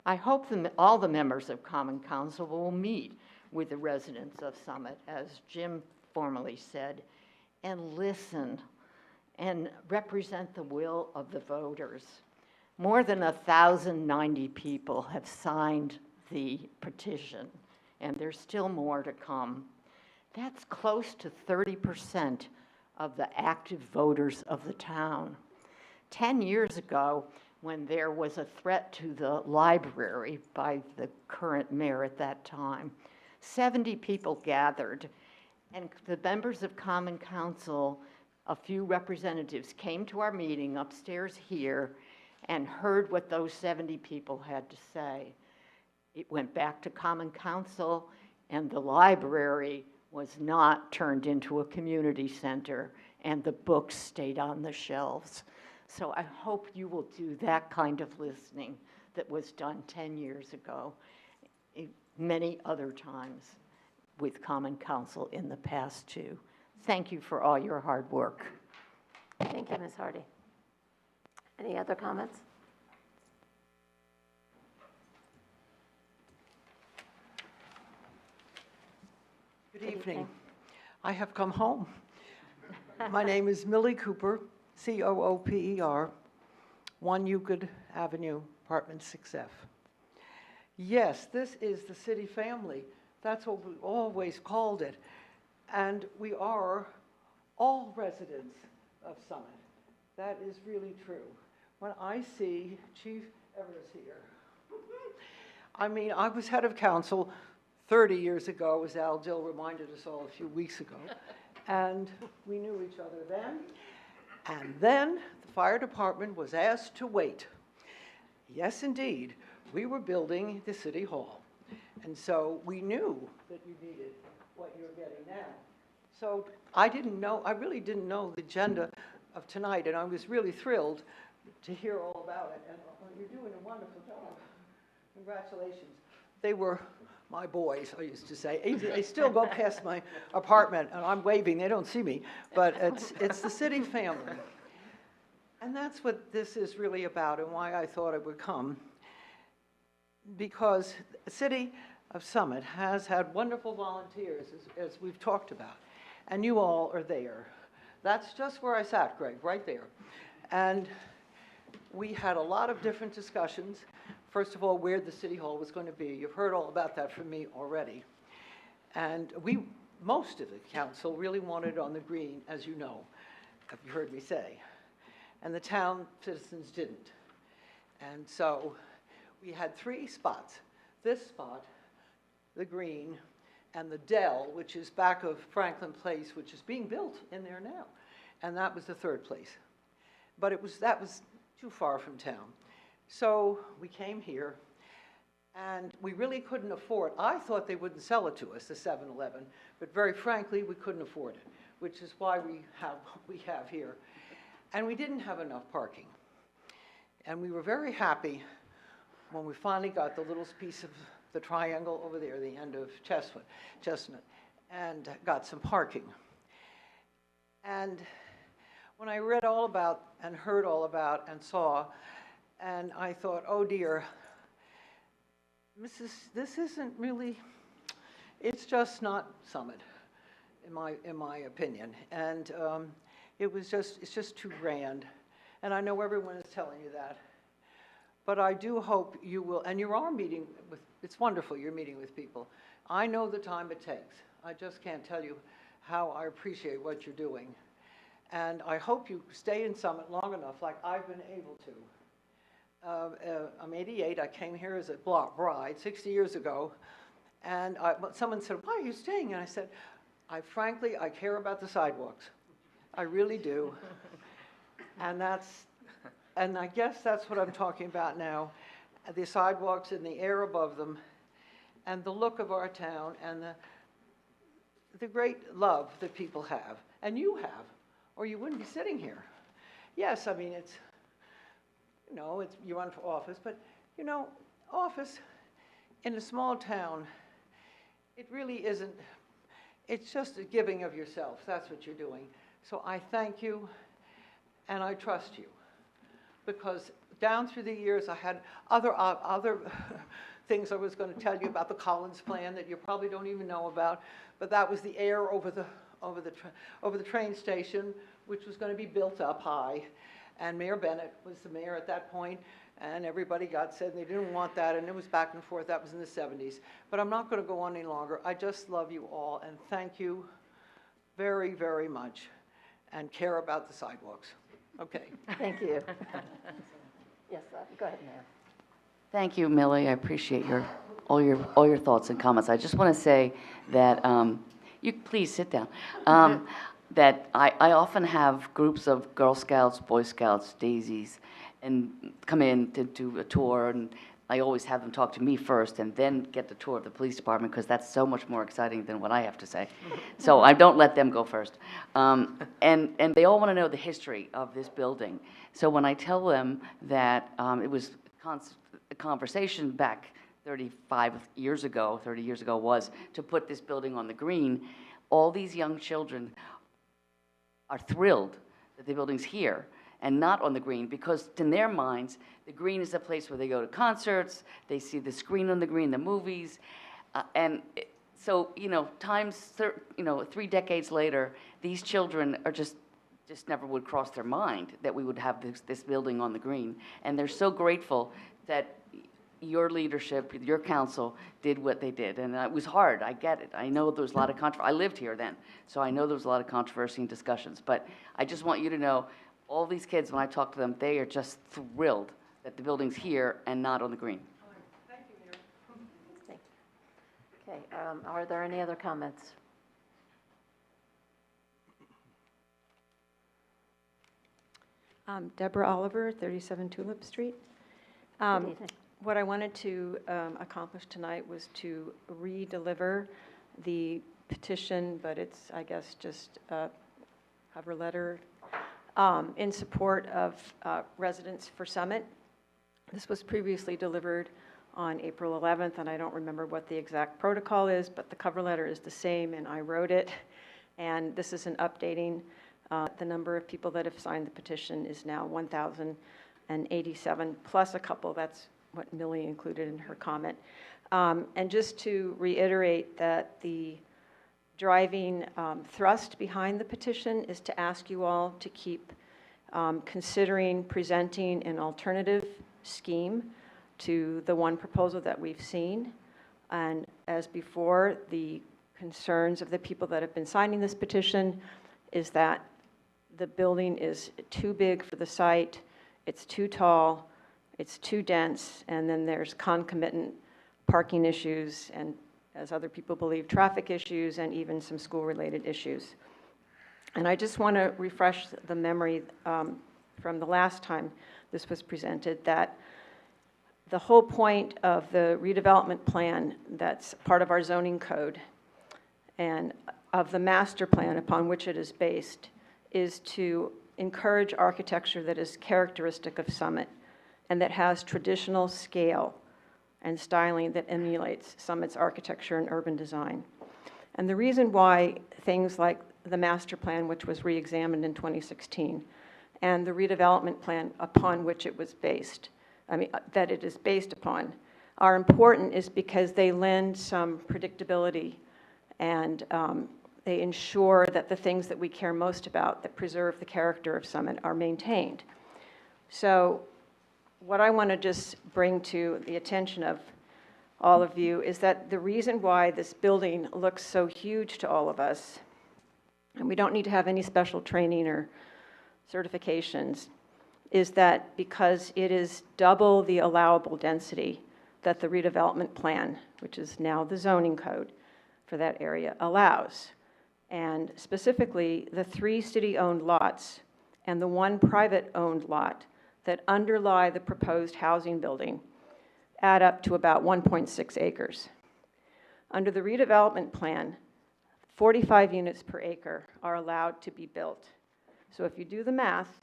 I hope all the members of Common Council will meet with the residents of Summit, as Jim formally said, and listen and represent the will of the voters. More than 1,090 people have signed the petition, and there's still more to come. That's close to 30% of the active voters of the town. 10 years ago, when there was a threat to the library by the current mayor at that time, 70 people gathered, and the members of Common Council, a few representatives, came to our meeting upstairs here and heard what those 70 people had to say. It went back to Common Council, and the library was not turned into a community center, and the books stayed on the shelves. So I hope you will do that kind of listening that was done 10 years ago, many other times with Common Council in the past too. Thank you for all your hard work. Thank you, Ms. Hardy. Any other comments? Good evening. I have come home. My name is Millie Cooper, C-O-O-P-E-R, 1 Euclid Avenue, apartment 6F. Yes, this is the city family. That's what we always called it. And we are all residents of Summit. That is really true. When I see Chief Evers here, I mean, I was head of council 30 years ago, as Al Dill reminded us all a few weeks ago. And we knew each other then. And then the fire department was asked to wait. Yes, indeed. We were building the city hall. And so we knew that you needed what you're getting now. So I really didn't know the agenda of tonight, and I was really thrilled to hear all about it. And you're doing a wonderful job. Congratulations. They were my boys, I used to say. They still go past my apartment, and I'm waving. They don't see me. But it's the city family. And that's what this is really about, and why I thought I would come. Because the city of Summit has had wonderful volunteers, as we've talked about. And you all are there. That's just where I sat, Greg, right there. And we had a lot of different discussions. First of all, where the city hall was going to be. You've heard all about that from me already. And most of the council really wanted it on the green, as you know, have you heard me say. And the town citizens didn't. And so we had 3 spots. This spot, the green, and the Dell, which is back of Franklin Place, which is being built in there now. And that was the 3rd place. But that was too far from town. So we came here, and we really couldn't afford. I thought they wouldn't sell it to us, the 7-Eleven, but very frankly, we couldn't afford it, which is why we have what we have here. And we didn't have enough parking. And we were very happy when we finally got the little piece of the triangle over there, the end of Chestnut, and got some parking. And when I read all about and heard all about and saw, and I thought, oh dear, this isn't really, It's just not Summit, in my opinion. And it's just too grand. And I know everyone is telling you that. But I do hope you will, and you are meeting with, it's wonderful you're meeting with people. I know the time it takes. I just can't tell you how I appreciate what you're doing. And I hope you stay in Summit long enough, like I've been able to. I'm 88, I came here as a bride 60 years ago, and someone said, why are you staying? And I said, frankly, I care about the sidewalks. I really do. And I guess that's what I'm talking about now, the sidewalks and the air above them, and the look of our town, and the great love that people have, and you have, or you wouldn't be sitting here. Yes, I mean, it's, you run for office, but, office in a small town, it really isn't, it's just a giving of yourself. That's what you're doing. So I thank you, and I trust you, because down through the years, I had other things I was going to tell you about the Collins plan that you probably don't even know about, but that was the air over the train station, which was going to be built up high, and Mayor Bennett was the mayor at that point, and everybody said they didn't want that, and it was back and forth. That was in the 70s. But I'm not going to go on any longer. I just love you all, and thank you very, very much, and care about the sidewalks. Okay. Thank you. Yes, go ahead, Mayor. Thank you, Millie. I appreciate all your thoughts and comments. I just want to say that you please sit down. That I often have groups of Girl Scouts, Boy Scouts, Daisies, and come in to do a tour, and I always have them talk to me first and then get the tour of the police department, because that's so much more exciting than what I have to say. So I don't let them go first. And they all want to know the history of this building. So when I tell them that it was a conversation back 30 years ago was to put this building on the green, all these young children are thrilled that the building's here and not on the green, because in their minds, the green is the place where they go to concerts, they see the screen on the green, the movies, so, 3 decades later, these children are just never would cross their mind that we would have this building on the green. And they're so grateful that your leadership, your council, did what they did. And it was hard, I get it. I know there was a lot of controversy. I lived here then, so I know there was a lot of controversy and discussions. But I just want you to know, all these kids, when I talk to them, they are just thrilled that the building's here and not on the green. Thank you, Mayor. Okay, are there any other comments? Deborah Oliver, 37 Tulip Street. What I wanted to accomplish tonight was to re-deliver the petition, but it's, I guess, just a cover letter in support of Residents for Summit. This was previously delivered on April 11th, and I don't remember what the exact protocol is, but the cover letter is the same, and I wrote it. And this is an updating. The number of people that have signed the petition is now 1,087, plus a couple. That's what Millie included in her comment. And just to reiterate that the driving thrust behind the petition is to ask you all to keep considering presenting an alternative scheme to the one proposal that we've seen. And as before, the concerns of the people that have been signing this petition is that the building is too big for the site, it's too tall, it's too dense, and then there's concomitant parking issues, and as other people believe, traffic issues, and even some school-related issues. And I just want to refresh the memory from the last time this was presented, that the whole point of the redevelopment plan that's part of our zoning code and of the master plan upon which it is based is to encourage architecture that is characteristic of Summit and that has traditional scale and styling that emulates Summit's architecture and urban design. And the reason why things like the master plan, which was re-examined in 2016, and the redevelopment plan upon which it was based, that it is based upon, are important is because they lend some predictability and they ensure that the things that we care most about, that preserve the character of Summit, are maintained. So what I want to just bring to the attention of all of you is that the reason why this building looks so huge to all of us, and we don't need to have any special training or certifications, is that because it is double the allowable density that the redevelopment plan, which is now the zoning code for that area, allows. And specifically, the 3 city-owned lots and the 1 private-owned lot that underlie the proposed housing building add up to about 1.6 acres. Under the redevelopment plan, 45 units per acre are allowed to be built. So if you do the math,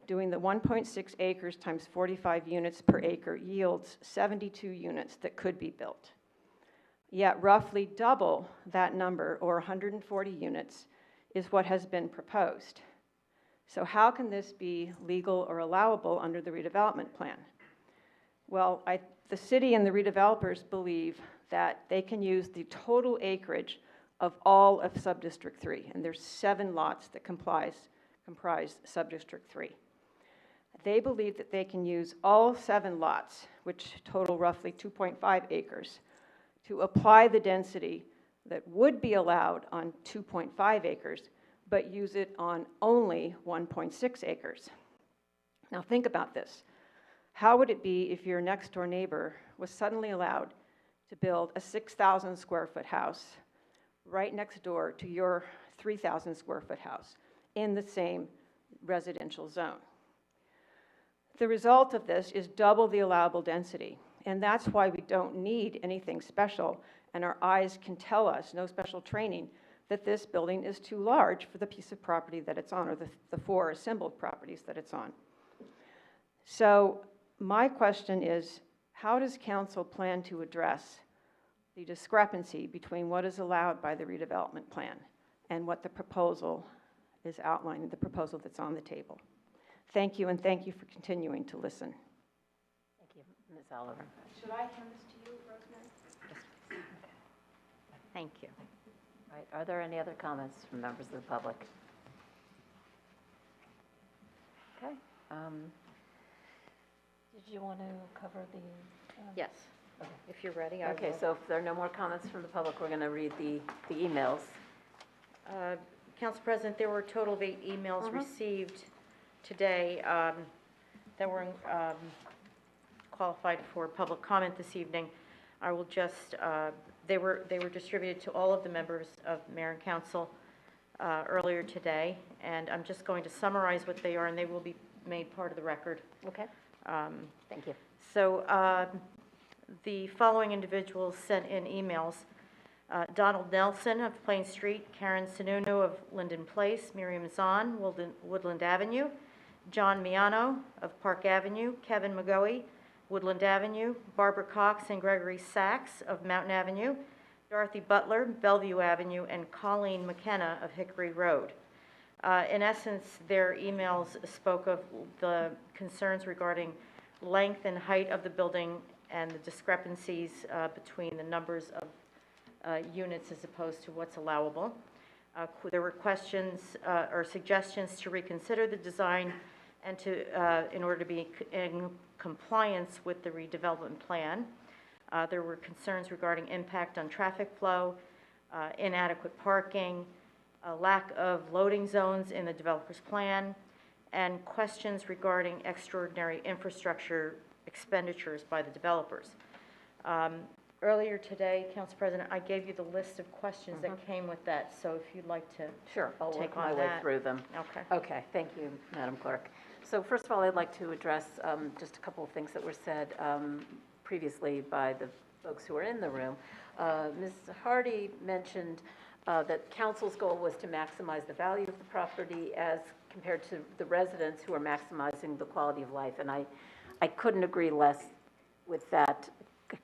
doing the 1.6 acres times 45 units per acre yields 72 units that could be built. Yet roughly double that number, or 140 units, is what has been proposed. So how can this be legal or allowable under the redevelopment plan? Well, the city and the redevelopers believe that they can use the total acreage of all of Subdistrict 3, and there's 7 lots that comprise Subdistrict 3. They believe that they can use all 7 lots, which total roughly 2.5 acres, to apply the density that would be allowed on 2.5 acres, but use it on only 1.6 acres. Now think about this. How would it be if your next door neighbor was suddenly allowed to build a 6,000 square foot house right next door to your 3,000 square foot house in the same residential zone? The result of this is double the allowable density, and that's why we don't need anything special, and our eyes can tell us, no special training, that this building is too large for the piece of property that it's on, or the 4 assembled properties that it's on. So my question is, how does council plan to address the discrepancy between what is allowed by the redevelopment plan and what the proposal is outlining, the proposal that's on the table? Thank you, and thank you for continuing to listen. Thank you, Ms. Oliver. Should I hand this to you, Rosemary? Yes. Thank you. All right, are there any other comments from members of the public? Okay. Did you want to cover the? Yes. Okay. If you're ready, I will. Okay, so if there are no more comments from the public, we're going to read the emails. Council President, there were a total of 8 emails received today that were qualified for public comment this evening. I will just, they were distributed to all of the members of Mayor and Council earlier today, and I'm just going to summarize what they are, and they will be made part of the record. Okay. Thank you. So the following individuals sent in emails. Donald Nelson of Plain Street, Karen Sununu of Linden Place, Miriam Zahn, Woodland Avenue, John Miano of Park Avenue, Kevin McGoey, Woodland Avenue, Barbara Cox and Gregory Sachs of Mountain Avenue, Dorothy Butler, Bellevue Avenue, and Colleen McKenna of Hickory Road. In essence, their emails spoke of the concerns regarding length and height of the building and the discrepancies between the numbers of units as opposed to what's allowable. There were questions or suggestions to reconsider the design and to, in order to be in compliance with the redevelopment plan. There were concerns regarding impact on traffic flow, inadequate parking, a lack of loading zones in the developer's plan, and questions regarding extraordinary infrastructure expenditures by the developers. Earlier today, Council President, I gave you the list of questions that came with that, so if you'd like to I'll take work my on way that. through them. Okay. Okay, thank you, Madam Clerk. So first of all, I'd like to address just a couple of things that were said previously by the folks who are in the room. Ms. Hardy mentioned that council's goal was to maximize the value of the property as compared to the residents who are maximizing the quality of life, and I couldn't agree less with that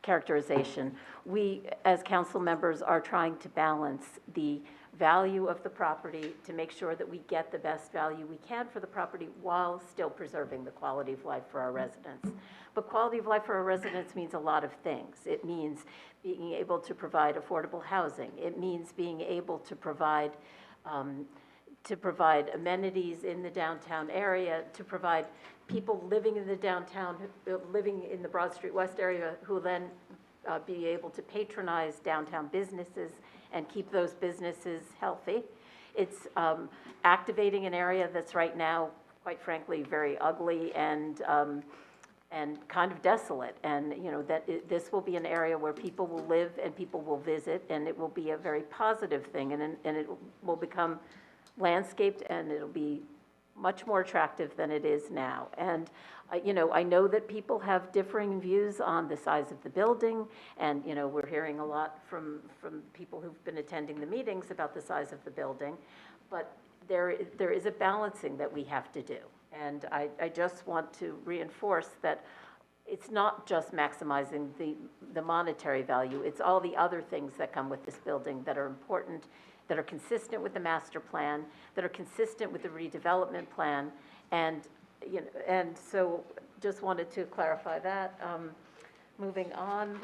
characterization. We, as council members, are trying to balance the value of the property to make sure that we get the best value we can for the property while still preserving the quality of life for our residents. But quality of life for our residents means a lot of things. It means being able to provide affordable housing. It means being able to provide amenities in the downtown area, to provide people living in the downtown, living in the Broad Street West area, who will then be able to patronize downtown businesses and keep those businesses healthy. It's activating an area that's right now, quite frankly, very ugly and kind of desolate. And this will be an area where people will live and people will visit, and it will be a very positive thing, and it will become landscaped, and it'll be much more attractive than it is now. And I know that people have differing views on the size of the building, and we're hearing a lot from people who've been attending the meetings about the size of the building, but there is a balancing that we have to do. And I just want to reinforce that it's not just maximizing the monetary value, it's all the other things that come with this building that are important, that are consistent with the master plan, that are consistent with the redevelopment plan, and so just wanted to clarify that. Moving on,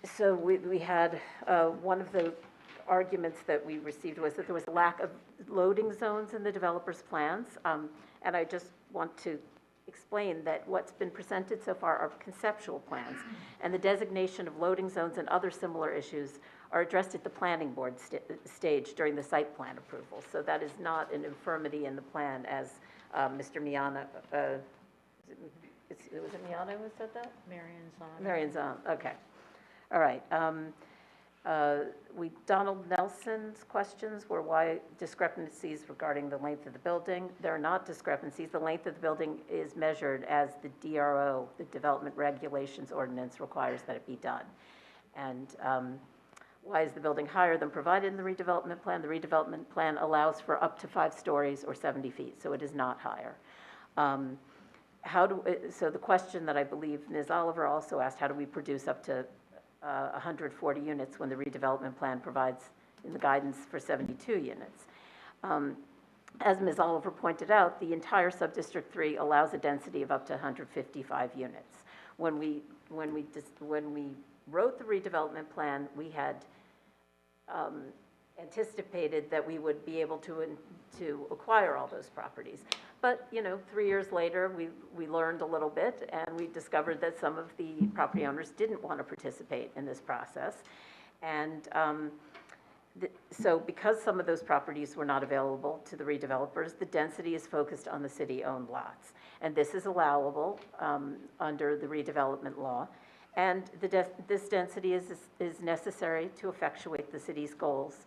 so we had one of the arguments that we received was that there was a lack of loading zones in the developer's plans, and I just want to explain that what's been presented so far are conceptual plans, and the designation of loading zones and other similar issues are addressed at the planning board stage during the site plan approval. So that is not an infirmity in the plan, as Mr. Miana, was it Miana who said that? Marion Zahn, okay. All right. Donald Nelson's questions were why discrepancies regarding the length of the building. There are not discrepancies. The length of the building is measured as the DRO, the Development Regulations Ordinance, requires that it be done. And why is the building higher than provided in the redevelopment plan? The redevelopment plan allows for up to 5 stories or 70 feet, so it is not higher. So the question that I believe Ms. Oliver also asked, how do we produce up to 140 units when the redevelopment plan provides in the guidance for 72 units? As Ms. Oliver pointed out, the entire Subdistrict 3 allows a density of up to 155 units. When we wrote the redevelopment plan, we had anticipated that we would be able to acquire all those properties. But 3 years later, we learned a little bit, and we discovered that some of the property owners didn't want to participate in this process. And so because some of those properties were not available to the redevelopers, the density is focused on the city-owned lots. And this is allowable under the redevelopment law. And this density is necessary to effectuate the city's goals.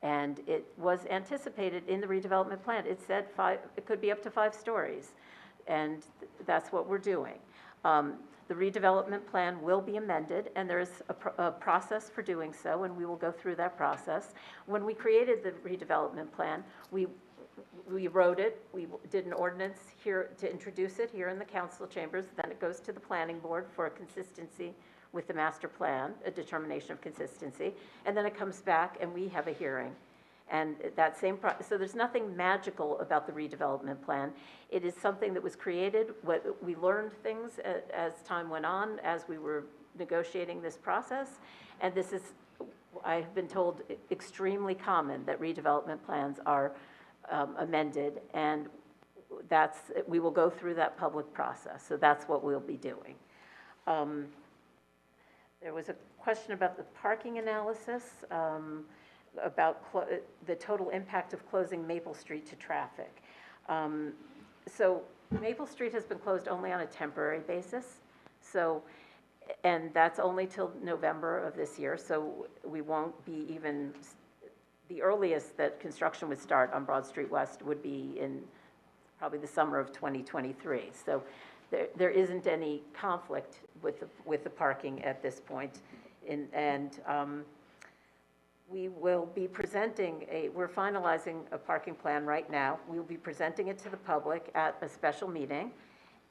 And it was anticipated in the redevelopment plan. It said it could be up to 5 stories. And that's what we're doing. The redevelopment plan will be amended, and there's a process for doing so, and we will go through that process. When we created the redevelopment plan, we wrote it, we did an ordinance here to introduce it here in the council chambers, then it goes to the planning board for a consistency with the master plan, a determination of consistency, and then it comes back and we have a hearing. And that same so there's nothing magical about the redevelopment plan. It is something that was created. We learned things as time went on, as we were negotiating this process, and this is, I've been told, extremely common that redevelopment plans are amended, and we will go through that public process. So that's what we'll be doing. There was a question about the parking analysis, about the total impact of closing Maple Street to traffic. So Maple Street has been closed only on a temporary basis. So, and that's only till November of this year. So we won't be even, the earliest that construction would start on Broad Street West would be in probably the summer of 2023. So there isn't any conflict with the parking at this point. We will be presenting we're finalizing a parking plan right now. We will be presenting it to the public at a special meeting,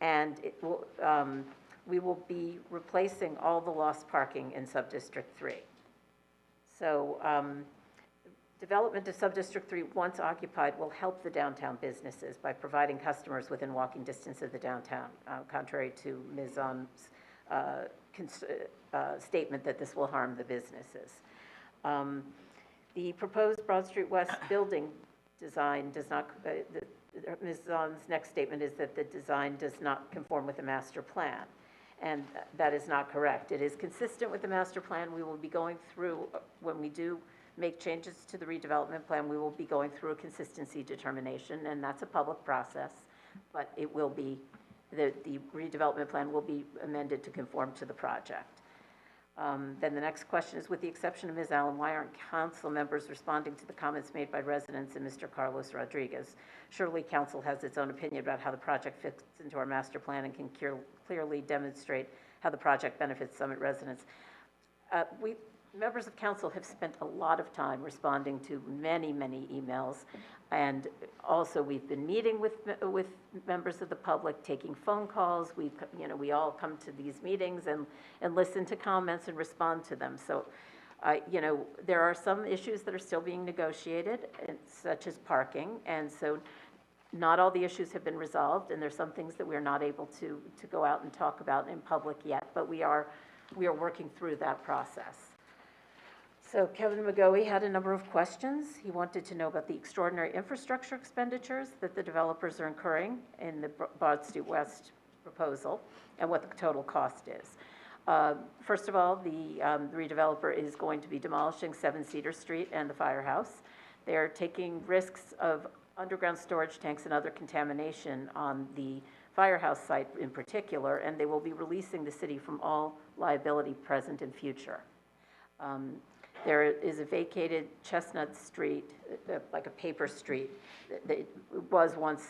and we will be replacing all the lost parking in Subdistrict 3. So development of Subdistrict 3, once occupied, will help the downtown businesses by providing customers within walking distance of the downtown, contrary to Ms. Zahns' statement that this will harm the businesses. The proposed Broad Street West building design does not, Ms. Zahn's next statement is that the design does not conform with the master plan. And that is not correct. It is consistent with the master plan. We will be going through, when we do make changes to the redevelopment plan, we will be going through a consistency determination, and that's a public process, but it will be, the redevelopment plan will be amended to conform to the project. Then the next question is, with the exception of Ms. Allen, why aren't council members responding to the comments made by residents and Mr. Carlos Rodriguez? Surely council has its own opinion about how the project fits into our master plan and can clearly demonstrate how the project benefits Summit residents. Members of council have spent a lot of time responding to many, many emails, and also we've been meeting with members of the public, taking phone calls. We all come to these meetings and listen to comments and respond to them. So, there are some issues that are still being negotiated, such as parking, and so not all the issues have been resolved, and there's some things that we're not able to go out and talk about in public yet, but we are working through that process. So Kevin McGoey had a number of questions. He wanted to know about the extraordinary infrastructure expenditures that the developers are incurring in the Broad Street West proposal and what the total cost is. First of all, the redeveloper is going to be demolishing 7 Cedar Street and the firehouse. They're taking risks of underground storage tanks and other contamination on the firehouse site in particular, and they will be releasing the city from all liability present and future. There is a vacated Chestnut Street, like a paper street, that was once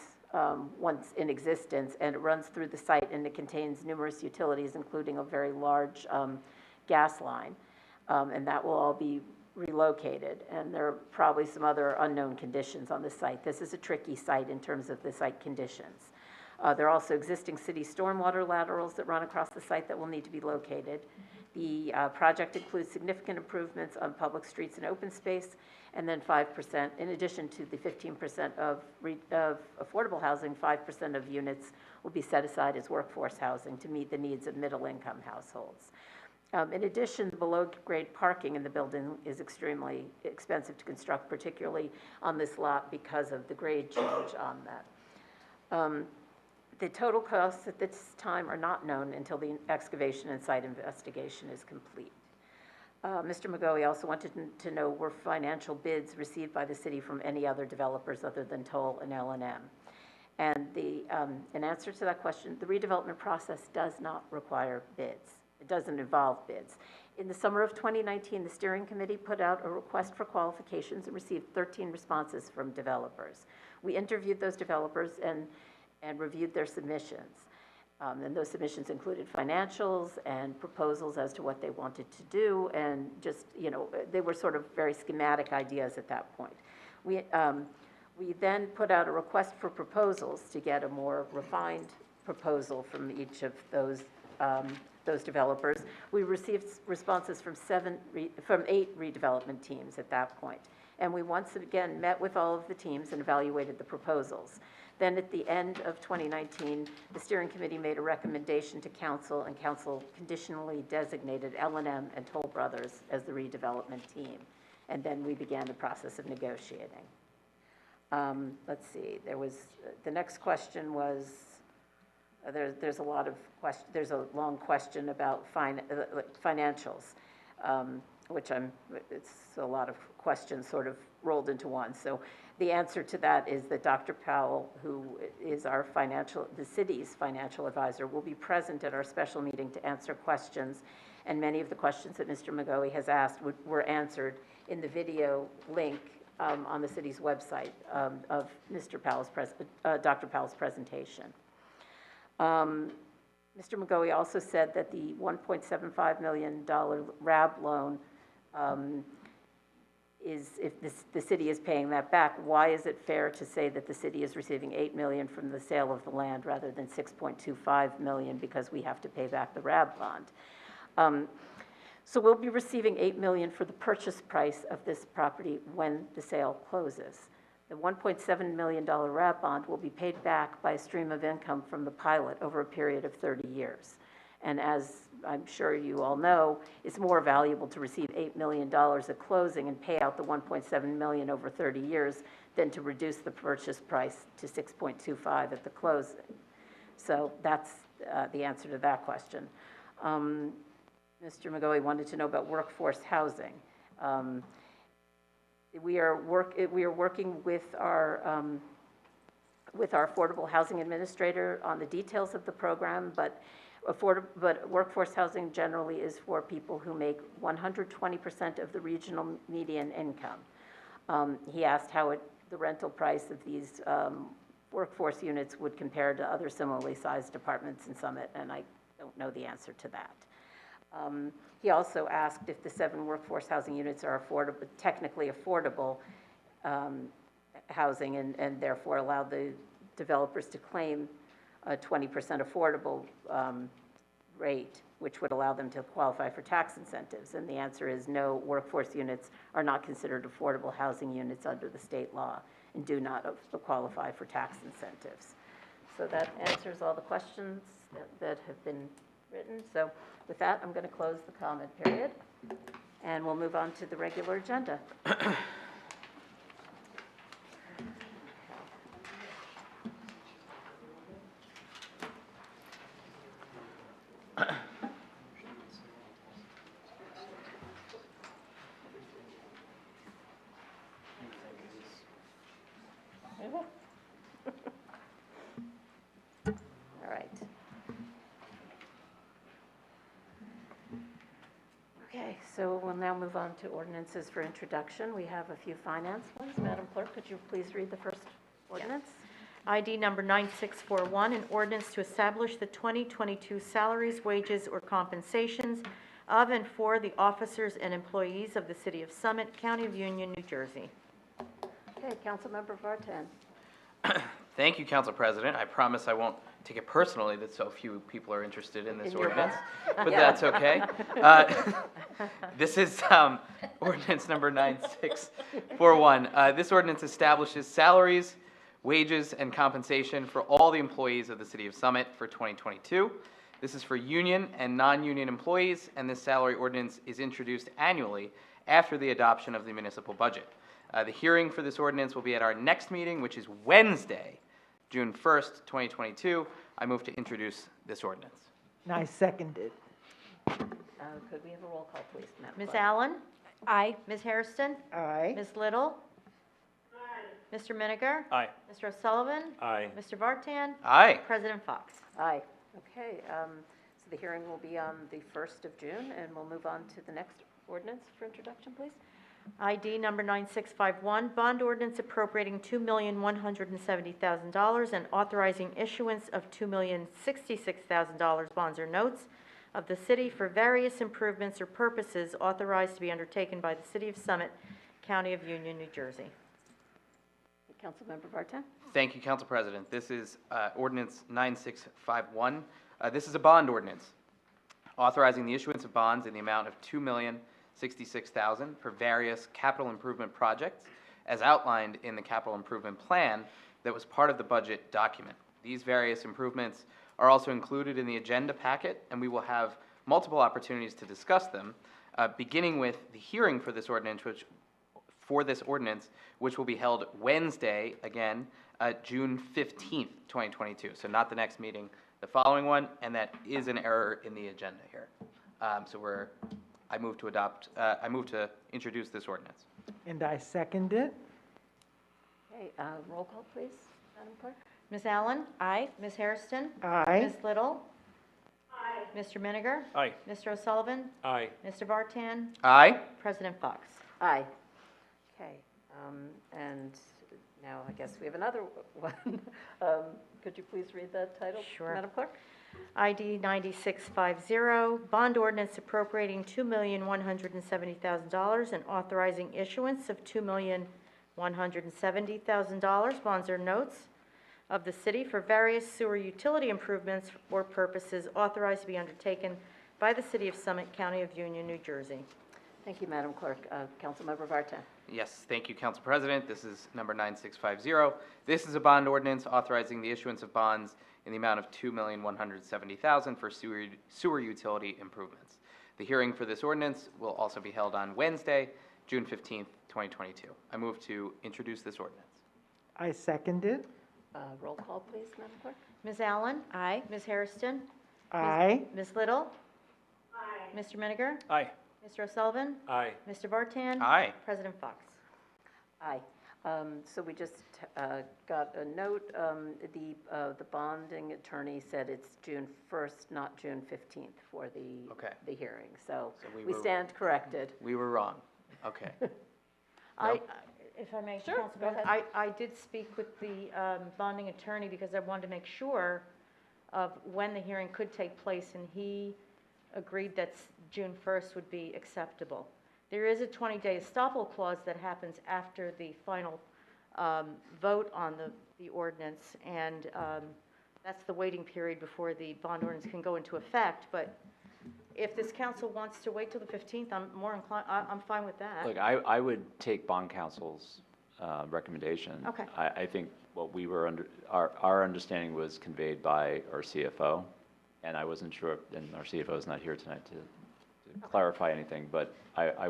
in existence, and it runs through the site, and it contains numerous utilities, including a very large gas line, and that will all be relocated, and there are probably some other unknown conditions on the site. This is a tricky site in terms of the site conditions. There are also existing city stormwater laterals that run across the site that will need to be located. The project includes significant improvements on public streets and open space, and then 5%, in addition to the 15% of affordable housing, 5% of units will be set aside as workforce housing to meet the needs of middle-income households. In addition, below-grade parking in the building is extremely expensive to construct, particularly on this lot because of the grade change on that. The total costs at this time are not known until the excavation and site investigation is complete. Mr. McGoey also wanted to know, were financial bids received by the city from any other developers other than Toll and L&M? And in answer to that question, the redevelopment process does not require bids. It doesn't involve bids. In the summer of 2019, the steering committee put out a request for qualifications and received 13 responses from developers. We interviewed those developers and reviewed their submissions. And those submissions included financials and proposals as to what they wanted to do, and just, they were sort of very schematic ideas at that point. We then put out a request for proposals to get a more refined proposal from each of those developers. We received responses from 8 redevelopment teams at that point. And we once again met with all of the teams and evaluated the proposals. Then at the end of 2019, the steering committee made a recommendation to council, and council conditionally designated L&M and Toll Brothers as the redevelopment team. And then we began the process of negotiating. Let's see, the next question was, there's a lot of questions, there's a long question about financials, which it's a lot of questions sort of rolled into one. So the answer to that is that Dr. Powell, who is the city's financial advisor, will be present at our special meeting to answer questions. And many of the questions that Mr. McGoey has asked were answered in the video link on the city's website of Dr. Powell's presentation. Mr. McGoey also said that the $1.75 million RAB loan if the city is paying that back, why is it fair to say that the city is receiving $8 million from the sale of the land rather than $6.25 million because we have to pay back the RAB bond? So we'll be receiving $8 million for the purchase price of this property when the sale closes. The $1.7 million RAP bond will be paid back by a stream of income from the pilot over a period of 30 years. And as I'm sure you all know, it's more valuable to receive $8 million at closing and pay out the $1.7 million over 30 years than to reduce the purchase price to $6.25 at the closing. So that's the answer to that question. Mr. McGoey wanted to know about workforce housing. We are working with our affordable housing administrator on the details of the program, but workforce housing generally is for people who make 120% of the regional median income. He asked how the rental price of these workforce units would compare to other similarly sized apartments in Summit, and I don't know the answer to that. He also asked if the 7 workforce housing units are affordable, technically affordable housing, and therefore allow the developers to claim a 20% affordable rate, which would allow them to qualify for tax incentives. And the answer is no, workforce units are not considered affordable housing units under the state law and do not qualify for tax incentives. So that answers all the questions that have been written. So with that, I'm going to close the comment period, and we'll move on to the regular agenda. All right. Okay, so we'll now move on to ordinances for introduction. We have a few finance ones. Madam Clerk, could you please read the first ordinance? ID number 9641, an ordinance to establish the 2022 salaries, wages, or compensations of and for the officers and employees of the City of Summit, County of Union, New Jersey. Okay, Councilmember Vartan. Thank you, Council President. I promise I won't take it personally that so few people are interested in this ordinance, but that's okay. This is ordinance number 9641. This ordinance establishes salaries, wages, and compensation for all the employees of the City of Summit for 2022. This is for union and non-union employees, and this salary ordinance is introduced annually after the adoption of the municipal budget. The hearing for this ordinance will be at our next meeting, which is Wednesday, June 1st, 2022. I move to introduce this ordinance. And I second it. Could we have a roll call, please, Madam Ms. Clerk? Allen? Aye. Ms. Hairston? Aye. Ms. Little? Aye. Mr. Miniger? Aye. Mr. O'Sullivan? Aye. Mr. Vartan? Aye. President Fox? Aye. Okay, so the hearing will be on the 1st of June, and we'll move on to the next ordinance for introduction, please. ID number 9651, bond ordinance appropriating $2,170,000 and authorizing issuance of $2,066,000 bonds or notes of the city for various improvements or purposes authorized to be undertaken by the City of Summit, County of Union, New Jersey. Councilmember Vartan? Thank you, Council President. This is ordinance 9651. This is a bond ordinance authorizing the issuance of bonds in the amount of $2,066,000 for various capital improvement projects as outlined in the capital improvement plan that was part of the budget document. These various improvements are also included in the agenda packet, and we will have multiple opportunities to discuss them, beginning with the hearing for this ordinance, which will be held Wednesday, again, June 15th, 2022. So not the next meeting, the following one, and that is an error in the agenda here. I move to introduce this ordinance. And I second it. Okay, roll call, please, Madam Clerk? Ms. Allen? Aye. Ms. Hairston? Aye. Ms. Little? Aye. Mr. Miniger? Aye. Mr. O'Sullivan? Aye. Mr. Vartan? Aye. President Fox? Aye. Okay, and now I guess we have another one. Could you please read that title, Sure. Madam Clerk? ID 9650, bond ordinance appropriating $2,170,000 and authorizing issuance of $2,170,000 bonds or notes of the city for various sewer utility improvements or purposes authorized to be undertaken by the City of Summit, County of Union, New Jersey. Thank you, Madam Clerk. Councilmember Vartan. Yes, thank you, Council President. This is number 9650. This is a bond ordinance authorizing the issuance of bonds in the amount of $2,170,000 for sewer utility improvements. The hearing for this ordinance will also be held on Wednesday, June 15th, 2022. I move to introduce this ordinance. I second it. Roll call, please, Madam Clerk. Ms. Allen? Aye. Ms. Hairston? Aye. Ms. Little? Aye. Mr. Miniger? Aye. Mr. O'Sullivan? Aye. Mr. Vartan? Aye. President Fox? Aye. So we just got a note, the bonding attorney said it's June 1st, not June 15th for Okay. the hearing. So So we stand corrected. We were wrong. Okay. If I may, Sure, Council go President, I did speak with the bonding attorney because I wanted to make sure of when the hearing could take place, and he agreed that June 1st would be acceptable. There is a 20-day estoppel clause that happens after the final vote on the ordinance, and that's the waiting period before the bond ordinance can go into effect. But if this council wants to wait till the 15th, I'm more inclined, I'm fine with that. Look, I would take bond counsel's recommendation. Okay. I think what we were our understanding was conveyed by our CFO, and I wasn't sure, and our CFO is not here tonight to clarify anything, but I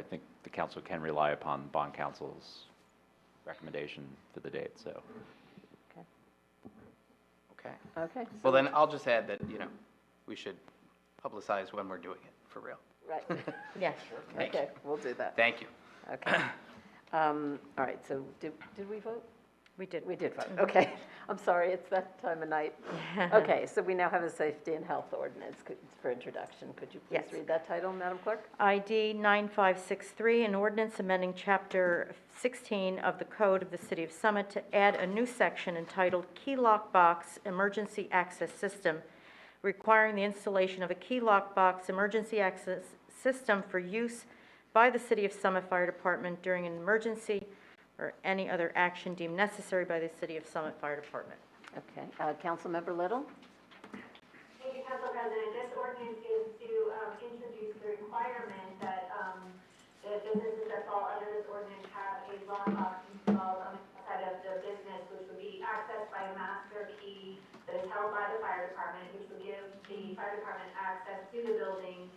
think the council can rely upon bond counsel's recommendation for the date, so. Okay. Okay. Well, then I'll just add that, we should publicize when we're doing it, for real. Right. Yes. Thank you. Okay, we'll do that. Thank you. Okay. All right, so did we vote? We did. We did vote, okay. I'm sorry, it's that time of night. Okay, so we now have a safety and health ordinance for introduction. Could you please Yes. read that title, Madam Clerk? ID 9563, an ordinance amending Chapter 16 of the Code of the City of Summit to add a new section entitled Key Lock Box Emergency Access System, requiring the installation of a key lock box emergency access system for use by the City of Summit Fire Department during an emergency or any other action deemed necessary by the City of Summit Fire Department. Okay, Councilmember Little? Thank you, Council President. This ordinance is to introduce the requirement that the businesses that fall under this ordinance have a lockbox installed on the outside of the business, which would be accessed by a master key that is held by the fire department, which would give the fire department access to the building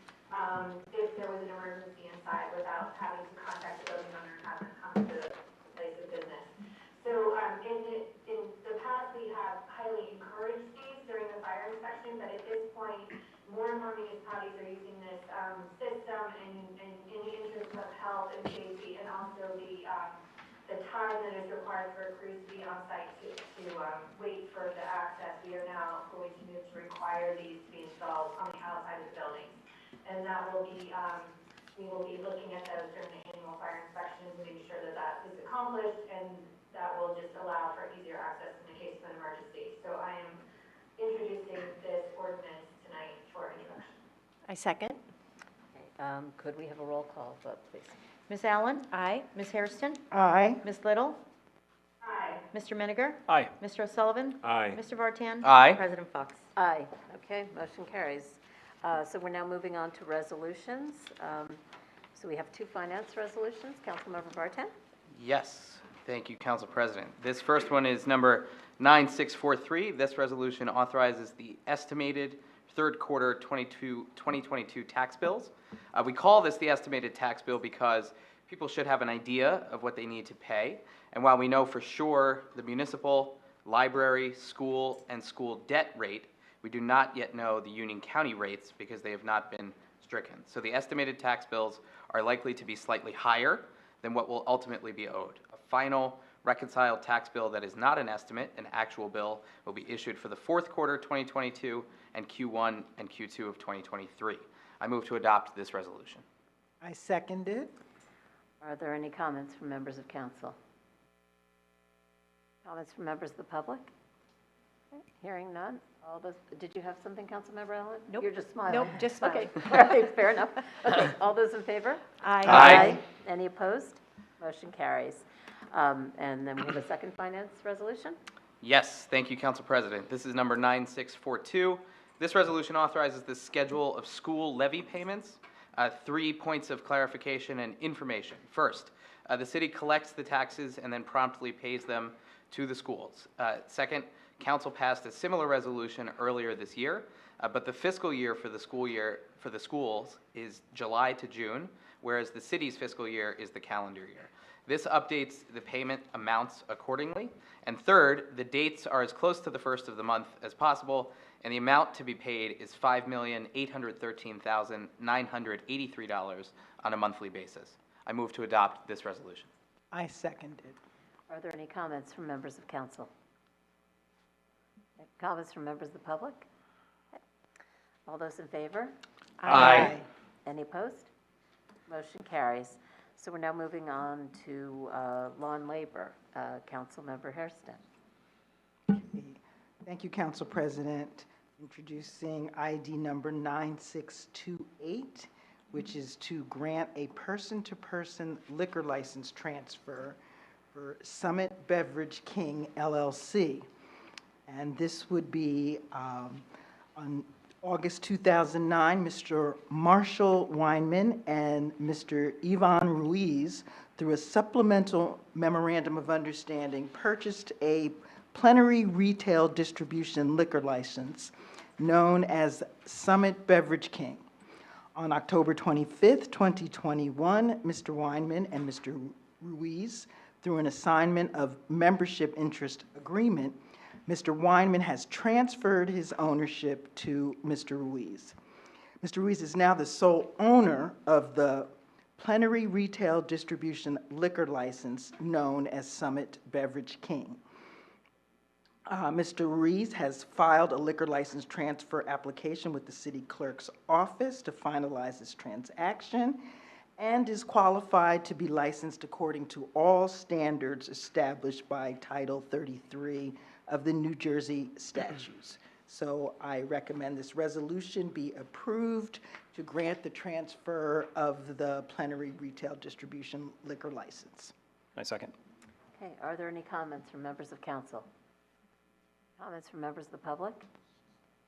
if there was an emergency inside without having to contact the building owner and have them come to the place of business. So in the past, we have highly encouraged these during the fire inspection, but at this point, more and more municipalities are using this system and in the interest of health and safety, and also the time that is required for crews to be on site to wait for the access. We are now going to move to require these to be installed on the outside of the building, and that will be we will be looking at those during the annual fire inspections, making sure that that is accomplished, and that will just allow for easier access in the case of an emergency. So I am introducing this ordinance tonight for introduction. I second. Could we have a roll call vote, please? Ms. Allen? Aye. Ms. Hairston? Aye. Ms. Little? Aye. Mr. Miniger? Aye. Mr. O'Sullivan? Aye. Mr. Vartan? Aye. President Fox? Aye. Okay, motion carries. So we're now moving on to resolutions. So we have two finance resolutions. Councilmember Vartan? Yes, thank you, Council President. This first one is number 9643. This resolution authorizes the estimated third quarter 2022 tax bills. We call this the estimated tax bill because people should have an idea of what they need to pay. And while we know for sure the municipal, library, school, and school debt rate, we do not yet know the Union County rates because they have not been stricken. So the estimated tax bills are likely to be slightly higher than what will ultimately be owed. A final reconciled tax bill that is not an estimate, an actual bill, will be issued for the fourth quarter 2022 and Q1 and Q2 of 2023. I move to adopt this resolution. I second it. Are there any comments from members of council? Comments from members of the public? Okay, hearing none. All those, did you have something, Councilmember Allen? Nope. You're just smiling. Nope, just smiling. Okay, all right, fair enough. Okay, all those in favor? Aye. Aye. Any opposed? Motion carries. And then we have a second finance resolution. Yes, thank you, Council President. This is number 9642. This resolution authorizes the schedule of school levy payments. 3 points of clarification and information. First, the city collects the taxes and then promptly pays them to the schools. Second, council passed a similar resolution earlier this year, but the fiscal year for the schools is July to June, whereas the city's fiscal year is the calendar year. This updates the payment amounts accordingly. And third, the dates are as close to the first of the month as possible, and the amount to be paid is $5,813,983 on a monthly basis. I move to adopt this resolution. I second it. Are there any comments from members of council? Comments from members of the public? All those in favor? Aye. Any opposed? Motion carries. So we're now moving on to law and labor. Councilmember Hairston. Thank you, Council President. Introducing ID number 9628, which is to grant a person-to-person liquor license transfer for Summit Beverage King LLC. And this would be on August 2009, Mr. Marshall Weinman and Mr. Ivan Ruiz, through a supplemental memorandum of understanding, purchased a plenary retail distribution liquor license known as Summit Beverage King. On October 25th, 2021, Mr. Weinman and Mr. Ruiz, through an assignment of membership interest agreement, Mr. Weinman has transferred his ownership to Mr. Ruiz. Mr. Ruiz is now the sole owner of the plenary retail distribution liquor license known as Summit Beverage King. Mr. Ruiz has filed a liquor license transfer application with the city clerk's office to finalize this transaction and is qualified to be licensed according to all standards established by Title 33 of the New Jersey statutes. So I recommend this resolution be approved to grant the transfer of the plenary retail distribution liquor license. I second. Okay, are there any comments from members of council? Comments from members of the public?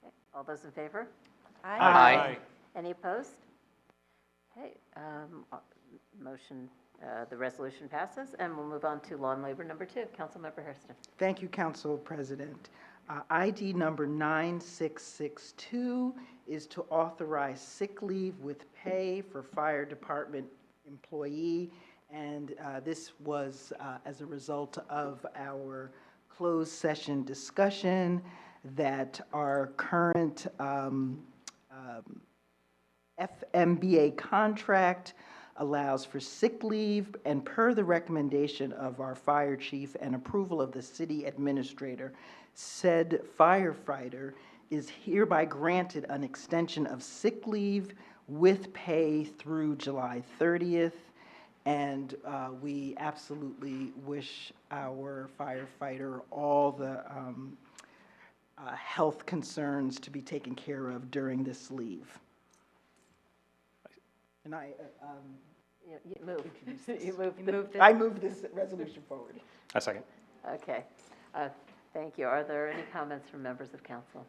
Okay, all those in favor? Aye. Any opposed? Okay, the resolution passes, and we'll move on to law and labor number 2. Councilmember Hairston. Thank you, Council President. ID number 9662 is to authorize sick leave with pay for fire department employee, and this was as a result of our closed session discussion that our current FMBA contract allows for sick leave, and per the recommendation of our fire chief and approval of the city administrator, said firefighter is hereby granted an extension of sick leave with pay through July 30th. And we absolutely wish our firefighter all the health concerns to be taken care of during this leave. And I You moved. You moved it? I move this resolution forward. I second. Okay. Thank you. Are there any comments from members of council?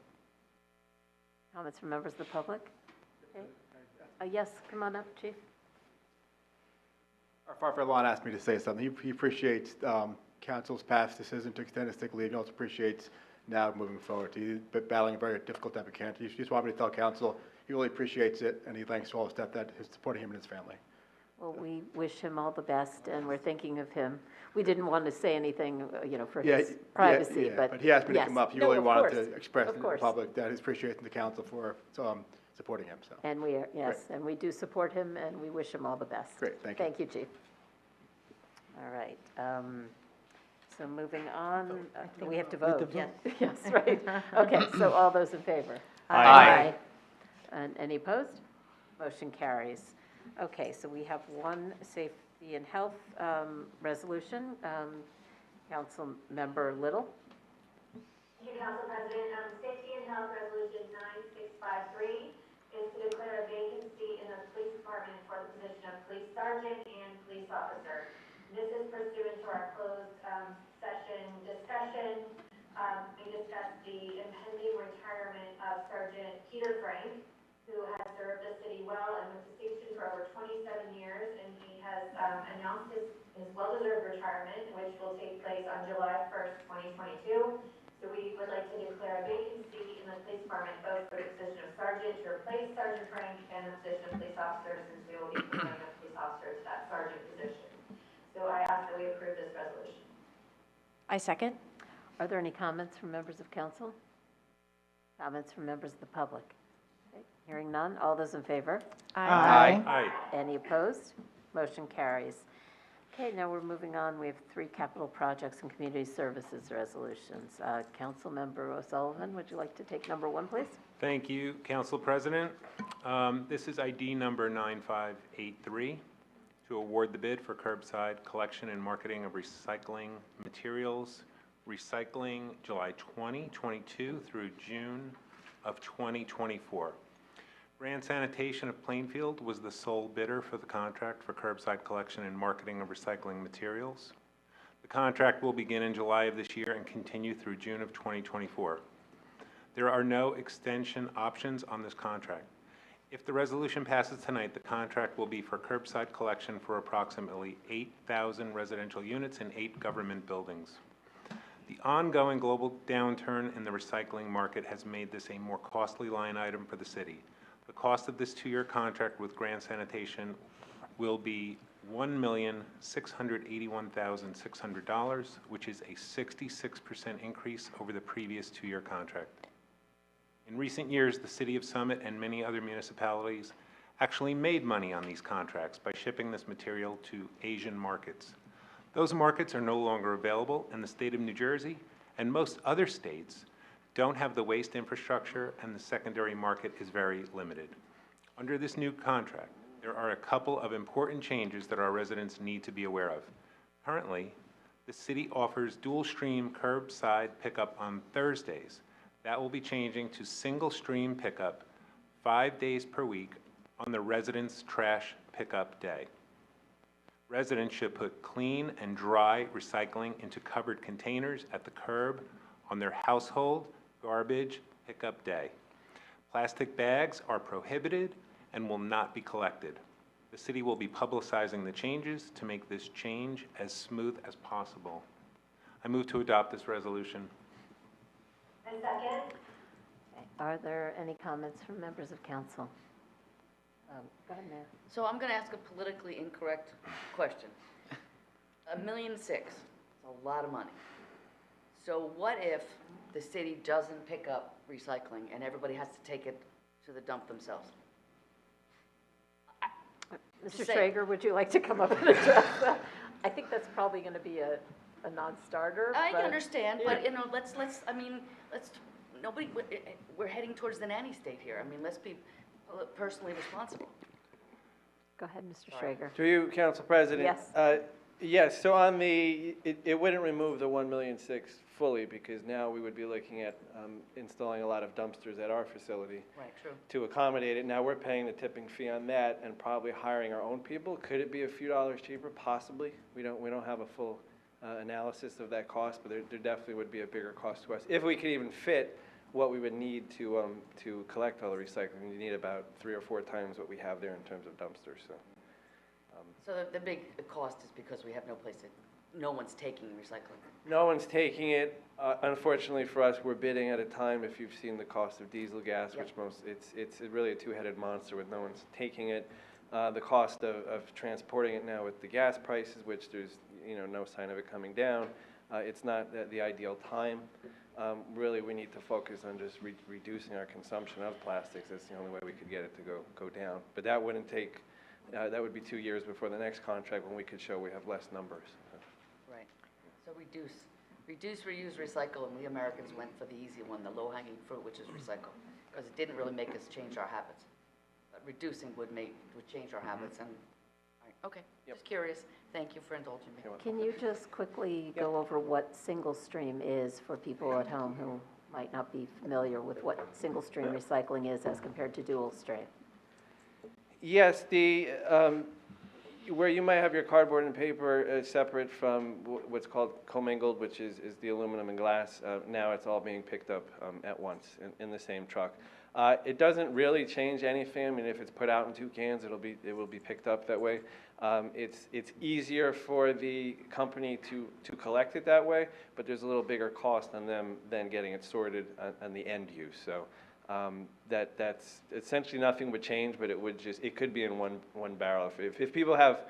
Comments from members of the public? Okay. Yes, come on up, Chief. Our firefighter Lon asked me to say something. He appreciates council's past decision to extend his sick leave. He also appreciates now moving forward. He's been battling a very difficult type of cancer. He just wanted me to tell council he really appreciates it, and he thanks all the staff that is supporting him and his family. Well, we wish him all the best, and we're thinking of him. We didn't want to say anything, for Yeah, his privacy, but he asked me to yes. come up. He No, really of wanted course. to express Of in the course. public that his appreciation to council for supporting him. So And we are, yes, and we do support him, and we wish him all the best. Great, thank you. Thank you, Chief. All right. So moving on, we have to vote. vote. Yes, right. Okay, so all those in favor? Aye. And any opposed? Motion carries. Okay, so we have one safety and health resolution. Councilmember Little. Thank you, Council President. Safety and Health Resolution 9653 is to declare a vacancy in the police department for the position of police sergeant and police officer. This is pursuant to our closed session discussion. We discussed the impending retirement of Sergeant Peter Frank, who has served the city well and with distinction for over 27 years, and he has announced his well-deserved retirement, which will take place on July 1st, 2022. So we would like to declare a vacancy in the police department, both for the position of sergeant to replace Sergeant Frank and the position of police officer, since we will be promoting a police officer to that sergeant position. So I ask that we approve this resolution. I second. Are there any comments from members of council? Comments from members of the public? Okay, hearing none, all those in favor? Aye. Any opposed? Motion carries. Okay, now we're moving on. We have 3 capital projects and community services resolutions. Councilmember O'Sullivan, would you like to take number 1, please? Thank you, Council President. This is ID number 9583, to award the bid for curbside collection and marketing of recycling materials, recycling July 2022 through June of 2024. Rand Sanitation of Plainfield was the sole bidder for the contract for curbside collection and marketing of recycling materials. The contract will begin in July of this year and continue through June of 2024. There are no extension options on this contract. If the resolution passes tonight, the contract will be for curbside collection for approximately 8,000 residential units in 8 government buildings. The ongoing global downturn in the recycling market has made this a more costly line item for the city. The cost of this 2-year contract with Grand Sanitation will be $1,681,600, which is a 66% increase over the previous 2-year contract. In recent years, the City of Summit and many other municipalities actually made money on these contracts by shipping this material to Asian markets. Those markets are no longer available in the state of New Jersey, and most other states don't have the waste infrastructure, and the secondary market is very limited. Under this new contract, there are a couple of important changes that our residents need to be aware of. Currently, the city offers dual stream curbside pickup on Thursdays. That will be changing to single stream pickup 5 days per week on the residents' trash pickup day. Residents should put clean and dry recycling into covered containers at the curb on their household garbage pickup day. Plastic bags are prohibited and will not be collected. The city will be publicizing the changes to make this change as smooth as possible. I move to adopt this resolution. And second? Are there any comments from members of council? Go ahead, Mayor. So I'm going to ask a politically incorrect question. $1.6 million, it's a lot of money. So what if the city doesn't pick up recycling and everybody has to take it to the dump themselves? Mr. Say- Schrager, would you like to come up and address that? I think that's probably going to be a non-starter. I but- understand, but, nobody, we're heading towards the nanny state here. I mean, let's be personally responsible. Go ahead, Mr. Schrager. To you, Council President. Yes. Yes, so on it wouldn't remove the $1.6 million fully, because now we would be looking at installing a lot of dumpsters at our facility. Right, true. To accommodate it. Now, we're paying the tipping fee on that and probably hiring our own people. Could it be a few dollars cheaper? Possibly. We don't have a full analysis of that cost, but there definitely would be a bigger cost to us. If we could even fit what we would need to collect all the recycling, you need about 3 or 4 times what we have there in terms of dumpsters, so. So the big cost is because we have no one's taking recycling. No one's taking it. Unfortunately for us, we're bidding at a time, if you've seen the cost of diesel gas, Yep. which it's really a two-headed monster with no one's taking it. The cost of transporting it now with the gas prices, which there's no sign of it coming down, it's not the ideal time. Really, we need to focus on just reducing our consumption of plastics. That's the only way we could get it to go down. But that wouldn't take, that would be 2 years before the next contract when we could show we have less numbers. Right. So reduce, reuse, recycle, and we Americans went for the easy one, the low-hanging fruit, which is recycle, because it didn't really make us change our habits. But reducing would change our habits, and, all right, okay, Yep. just curious. Thank you for indulging me. Can you just quickly go over what single stream is for people at home who might not be familiar with what single stream recycling is as compared to dual stream? Yes, where you might have your cardboard and paper separate from what's called commingled, which is the aluminum and glass, now it's all being picked up at once in the same truck. It doesn't really change anything. I mean, if it's put out in 2 cans, it will be picked up that way. It's easier for the company to collect it that way, but there's a little bigger cost on them than getting it sorted on the end use. So that's essentially nothing would change, but it could be in one barrel. If people have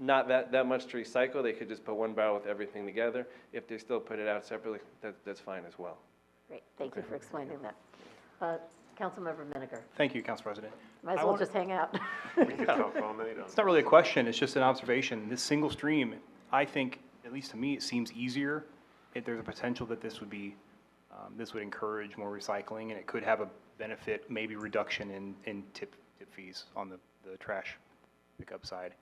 not that much to recycle, they could just put 1 barrel with everything together. If they still put it out separately, that's fine as well. Great, thank you for explaining that. Councilmember Miniger. Thank you, Council President. Might as well just hang out. It's not really a question, it's just an observation. This single stream, I think, at least to me, it seems easier. There's a potential that this would encourage more recycling, and it could have a benefit, maybe reduction in tip fees on the trash pickup side.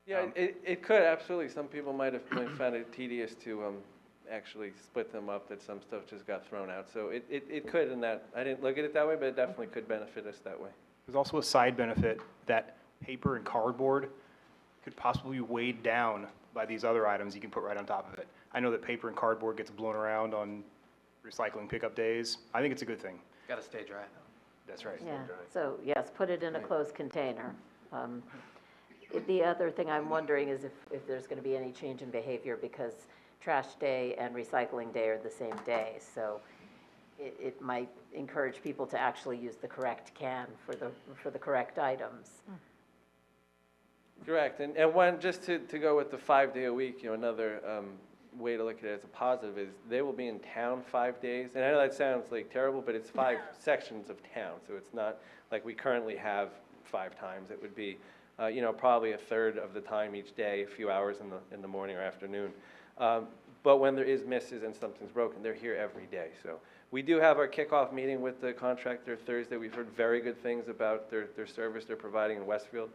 Yeah, it could, absolutely. Some people might have found it tedious to actually split them up, that some stuff just got thrown out. So it could, in that, I didn't look at it that way, but it definitely could benefit us that way. There's also a side benefit that paper and cardboard could possibly be weighed down by these other items you can put right on top of it. I know that paper and cardboard gets blown around on recycling pickup days. I think it's a good thing. Got to stay dry, though. That's right. Yeah, so yes, put it in a closed container. The other thing I'm wondering is if there's going to be any change in behavior, because trash day and recycling day are the same day. So it might encourage people to actually use the correct can for the correct items. Correct. And one, just to go with the 5-day a week, another way to look at it as a positive is they will be in town 5 days. And I know that sounds like terrible, but it's 5 sections of town. So it's not like we currently have 5 times. It would be, probably a third of the time each day, a few hours in the morning or afternoon. But when there is misses and something's broken, they're here every day. So we do have our kickoff meeting with the contractor Thursday. We've heard very good things about their service they're providing in Westfield.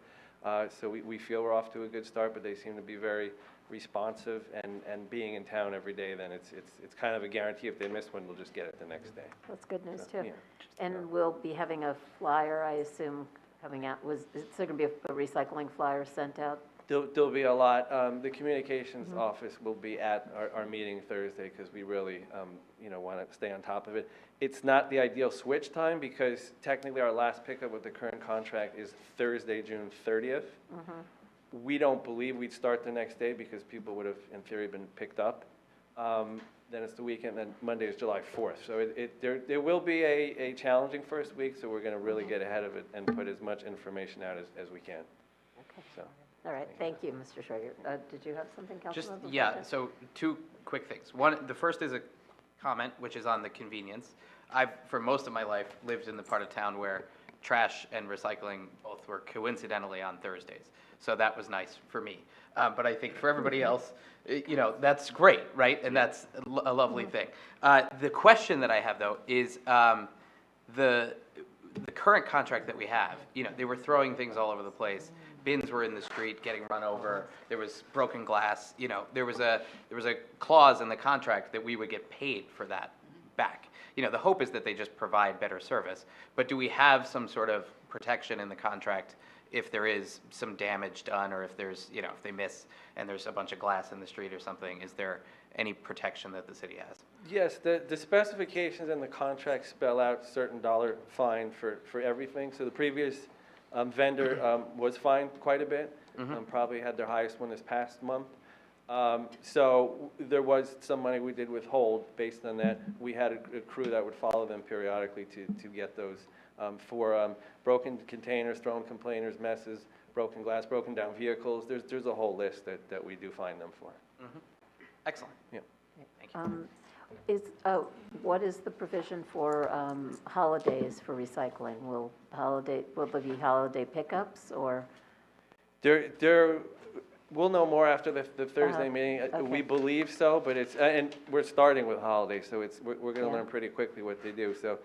So we feel we're off to a good start, but they seem to be very responsive, and being in town every day, then it's kind of a guarantee. If they miss one, they'll just get it the next day. That's good news, So, too. yeah. And we'll be having a flyer, I assume, coming out. Is there going to be a recycling flyer sent out? There'll be a lot. The communications office will be at our meeting Thursday, because we really, want to stay on top of it. It's not the ideal switch time, because technically our last pickup with the current contract is Thursday, June 30th. We don't believe we'd start the next day, because people would have, in theory, been picked up. Then it's the weekend, then Monday is July 4th. So there will be a challenging first week, so we're going to really get ahead of it and put as much information out as we can. Okay. So. All right, thank you, Mr. Schrager. Did you have something, Councilmember? Yeah, so 2 quick things. One, the first is a comment, which is on the convenience. I've, for most of my life, lived in the part of town where trash and recycling both were coincidentally on Thursdays. So that was nice for me. But I think for everybody else, that's great, right? And that's a lovely thing. The question that I have, though, is the current contract that we have, they were throwing things all over the place. Bins were in the street getting run over. There was broken glass. There was a clause in the contract that we would get paid for that back. The hope is that they just provide better service. But do we have some sort of protection in the contract if there is some damage done, or if there's, if they miss and there's a bunch of glass in the street or something? Is there any protection that the city has? Yes, the specifications in the contract spell out certain dollar fine for everything. So the previous vendor was fined quite a bit, probably had their highest one this past month. So there was some money we did withhold based on that. We had a crew that would follow them periodically to get those for broken containers, thrown containers, messes, broken glass, broken down vehicles. There's a whole list that we do fine them for. Excellent. Yeah. Thank you. What is the provision for holidays for recycling? Will there be holiday pickups, or? We'll know more after the Thursday meeting. Okay. We believe so, but and we're starting with holidays, so we're going to learn pretty quickly what they do. So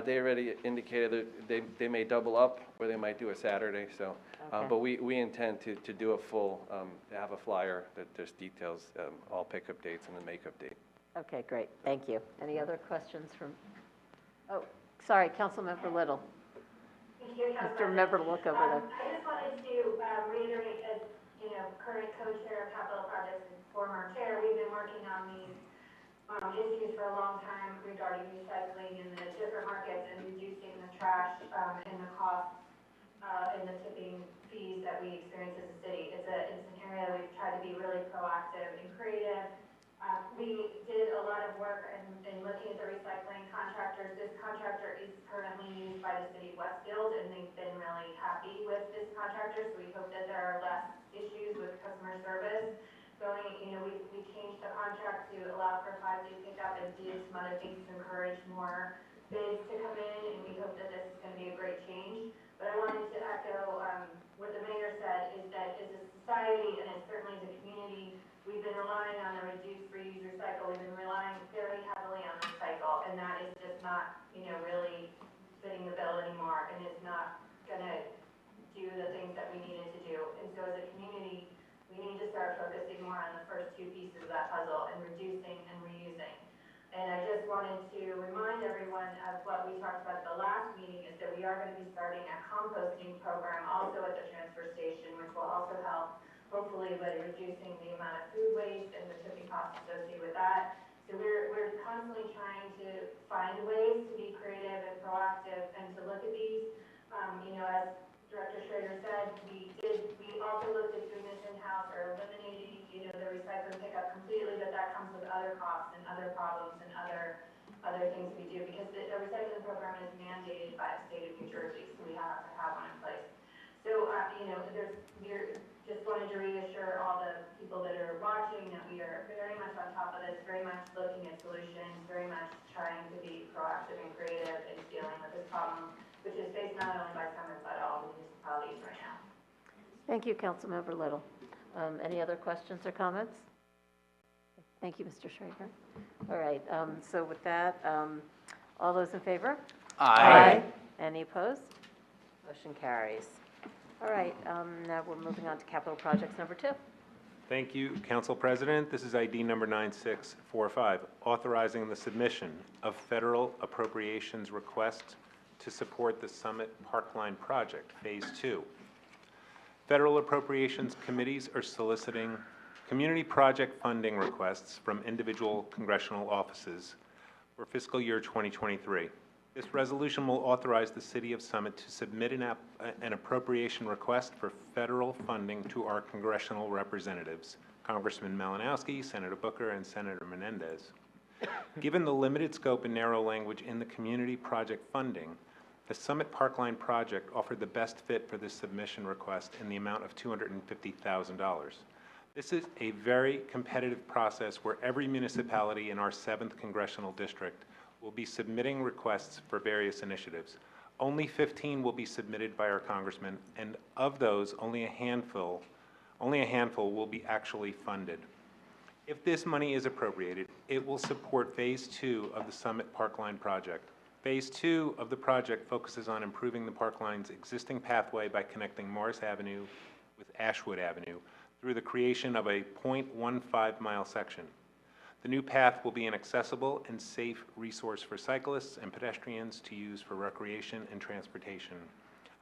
they already indicated that they may double up, or they might do a Saturday. So, Okay. but we intend to do a full, to have a flyer that just details all pickup dates and the makeup date. Okay, great, thank you. Any other questions from, sorry, Councilmember Little. Thank you, Just remember to look over there. I just wanted to reiterate, as current co-chair of capital projects and former chair, we've been working on these issues for a long time regarding recycling in the different markets and reducing the trash and the costs and the tipping fees that we experience as a city. It's an area that we've tried to be really proactive and creative. We did a lot of work in looking at the recycling contractors. This contractor is currently used by the city of Westfield, and they've been really happy with this contractor, so we hope that there are less issues with customer service. We changed the contract to allow for 5-day pickup and did some other things to encourage more bids to come in, and we hope that this is going to be a great change. But I wanted to echo what the mayor said, is that as a society, and certainly as a community, we've been relying on the reduce, reuse, recycle. We've been relying very heavily on recycle, and that is just not, really fitting the bill anymore, and it's not going to do the things that we needed to do. And so as a community, we need to start focusing more on the first two pieces of that puzzle, and reducing and reusing. And I just wanted to remind everyone of what we talked about at the last meeting, is that we are going to be starting a composting program also at the transfer station, which will also help, hopefully, by reducing the amount of food waste and the shipping costs associated with that. So we're constantly trying to find ways to be creative and proactive and to look at these. As Director Schrader said, we also looked at doing this in-house or eliminating, the recycling pickup completely, but that comes with other costs and other problems and other things we do, because the recycling program is mandated by the state of New Jersey, so we have to have one in place. So, we just wanted to reassure all the people that are watching that we are very much on top of this, very much looking at solutions, very much trying to be proactive and creative in dealing with this problem, which is faced not only by Summit, but all municipalities right now. Thank you, Councilmember Little. Any other questions or comments? Thank you, Mr. Schrader. All right, so with that, all those in favor? Aye. Any opposed? Motion carries. All right, now we're moving on to capital projects number 2. Thank you, Council President. This is ID number 9645, authorizing the submission of federal appropriations request to support the Summit Parkline Project, Phase 2. Federal appropriations committees are soliciting community project funding requests from individual congressional offices for fiscal year 2023. This resolution will authorize the City of Summit to submit an appropriation request for federal funding to our congressional representatives, Congressman Malinowski, Senator Booker, and Senator Menendez. Given the limited scope and narrow language in the community project funding, the Summit Parkline project offered the best fit for this submission request in the amount of $250,000. This is a very competitive process where every municipality in our 7th congressional district will be submitting requests for various initiatives. Only 15 will be submitted by our congressmen, and of those, only a handful will be actually funded. If this money is appropriated, it will support Phase 2 of the Summit Parkline project. Phase 2 of the project focuses on improving the Parkline's existing pathway by connecting Morris Avenue with Ashwood Avenue through the creation of a 0.15-mile section. The new path will be an accessible and safe resource for cyclists and pedestrians to use for recreation and transportation.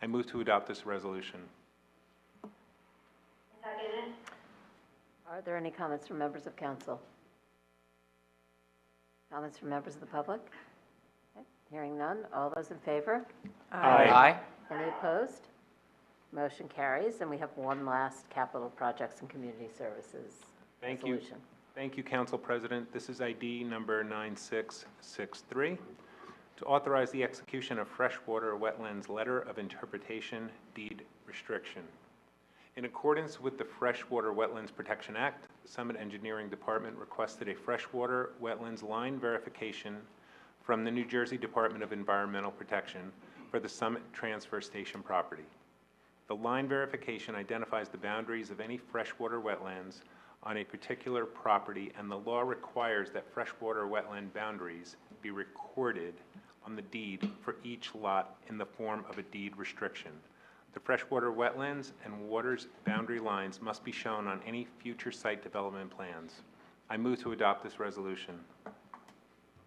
I move to adopt this resolution. Second. Are there any comments from members of council? Comments from members of the public? Okay. Hearing none. All those in favor? Aye. Any opposed? Motion carries, and we have one last capital projects and community services Thank you. resolution. Thank you, Council President. This is ID number 9663, to authorize the execution of freshwater wetlands letter of interpretation deed restriction. In accordance with the Freshwater Wetlands Protection Act, the Summit Engineering Department requested a freshwater wetlands line verification from the New Jersey Department of Environmental Protection for the Summit Transfer Station property. The line verification identifies the boundaries of any freshwater wetlands on a particular property, and the law requires that freshwater wetland boundaries be recorded on the deed for each lot in the form of a deed restriction. The freshwater wetlands and waters boundary lines must be shown on any future site development plans. I move to adopt this resolution. A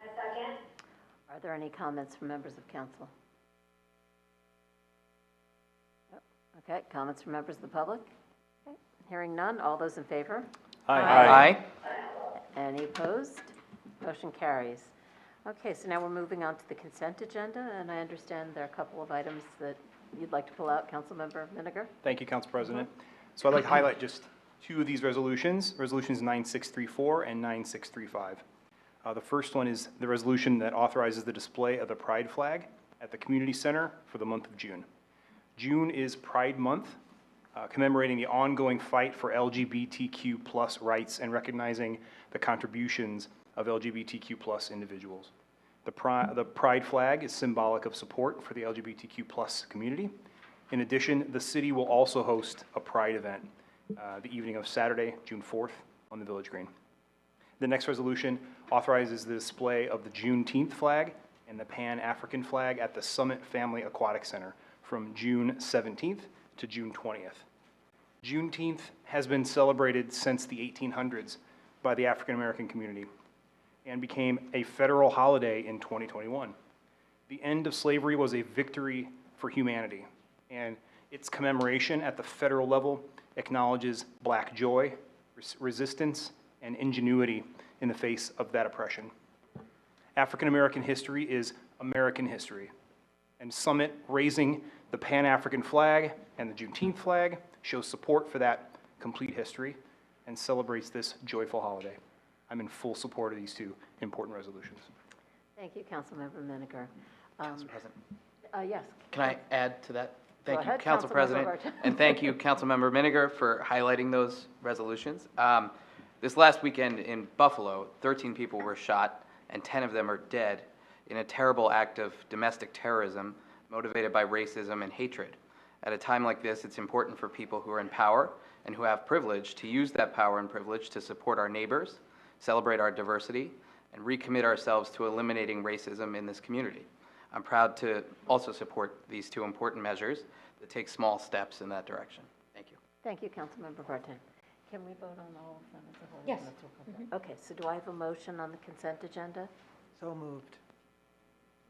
second. Are there any comments from members of council? Okay, comments from members of the public? Okay. Hearing none, all those in favor? Aye. Any opposed? Motion carries. Okay, so now we're moving on to the consent agenda, and I understand there are a couple of items that you'd like to pull out. Councilmember Miniger? Thank you, Council President. So I'd like to highlight just two of these resolutions, Resolutions 9634 and 9635. The first one is the resolution that authorizes the display of the Pride flag at the Community Center for the month of June. June is Pride Month, commemorating the ongoing fight for LGBTQ+ rights and recognizing the contributions of LGBTQ+ individuals. The Pride flag is symbolic of support for the LGBTQ+ community. In addition, the city will also host a Pride event the evening of Saturday, June 4th, on the Village Green. The next resolution authorizes the display of the Juneteenth flag and the Pan-African flag at the Summit Family Aquatic Center from June 17th to June 20th. Juneteenth has been celebrated since the 1800s by the African American community and became a federal holiday in 2021. The end of slavery was a victory for humanity, and its commemoration at the federal level acknowledges Black joy, resistance, and ingenuity in the face of that oppression. African American history is American history, and Summit raising the Pan-African flag and the Juneteenth flag shows support for that complete history and celebrates this joyful holiday. I'm in full support of these two important resolutions. Thank you, Councilmember Miniger. Council President. Yes. Can I add to that? Thank you, ahead, Council Councilmember President. Barton. And thank you, Councilmember Miniger, for highlighting those resolutions. This last weekend in Buffalo, 13 people were shot and 10 of them are dead in a terrible act of domestic terrorism motivated by racism and hatred. At a time like this, it's important for people who are in power and who have privilege to use that power and privilege to support our neighbors, celebrate our diversity, and recommit ourselves to eliminating racism in this community. I'm proud to also support these two important measures that take small steps in that direction. Thank you. Thank you, Councilmember Barton. Can we vote on all of them as a whole? Yes. Okay, so do I have a motion on the consent agenda? So moved.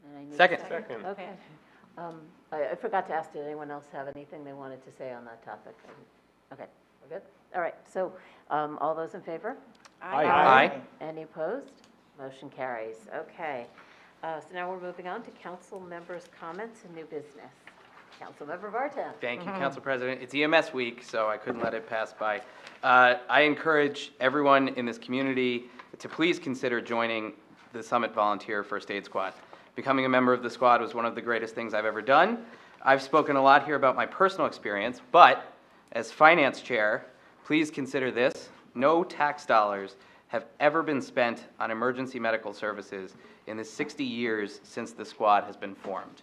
And I need a Second. Second. Okay. I forgot to ask, did anyone else have anything they wanted to say on that topic? Okay, we're good? All right, so all those in favor? Aye. Any opposed? Motion carries. Okay. So now we're moving on to council members' comments and new business. Councilmember Vartan. Thank you, Council President. It's EMS week, so I couldn't let it pass by. I encourage everyone in this community to please consider joining the Summit Volunteer First Aid Squad. Becoming a member of the squad was one of the greatest things I've ever done. I've spoken a lot here about my personal experience, but as Finance Chair, please consider this. No tax dollars have ever been spent on emergency medical services in the 60 years since the squad has been formed.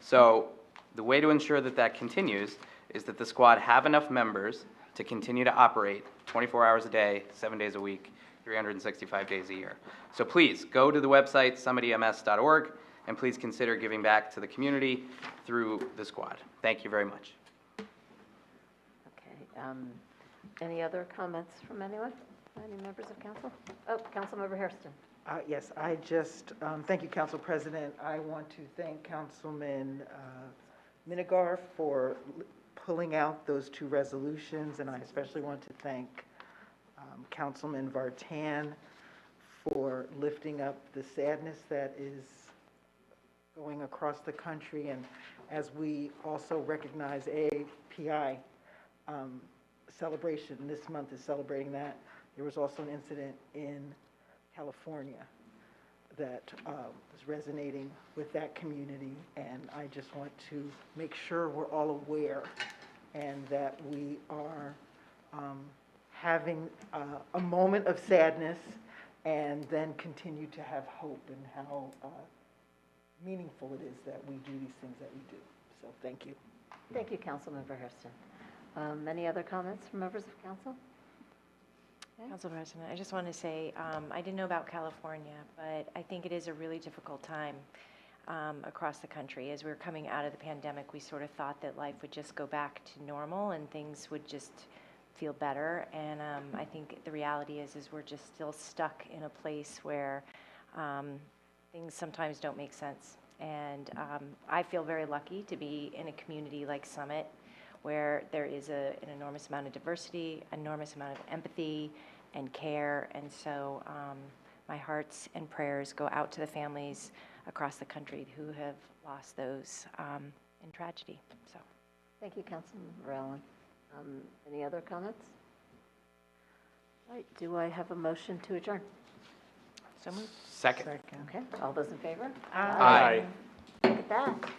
So the way to ensure that that continues is that the squad have enough members to continue to operate 24 hours a day, 7 days a week, 365 days a year. So please go to the website summitEMS.org and please consider giving back to the community through the squad. Thank you very much. Okay. Any other comments from anyone? Any members of council? Oh, Councilmember Hairston. Yes, I just, thank you, Council President. I want to thank Councilman Miniger for pulling out those two resolutions, and I especially want to thank Councilman Vartan for lifting up the sadness that is going across the country. And as we also recognize AAPI celebration, this month is celebrating that, there was also an incident in California that was resonating with that community, and I just want to make sure we're all aware and that we are having a moment of sadness and then continue to have hope in how meaningful it is that we do these things that we do. So thank you. Thank you, Councilmember Hairston. Any other comments from members of council? Council President, I just want to say, I didn't know about California, but I think it is a really difficult time across the country. As we're coming out of the pandemic, we sort of thought that life would just go back to normal and things would just feel better. And I think the reality is we're just still stuck in a place where things sometimes don't make sense. And I feel very lucky to be in a community like Summit, where there is an enormous amount of diversity, enormous amount of empathy and care. And so my hearts and prayers go out to the families across the country who have lost those in tragedy. So, Thank you, Councilman Allen. Any other comments? All right, do I have a motion to adjourn? so moved. Second. Okay, all those in favor? Aye. Look at that.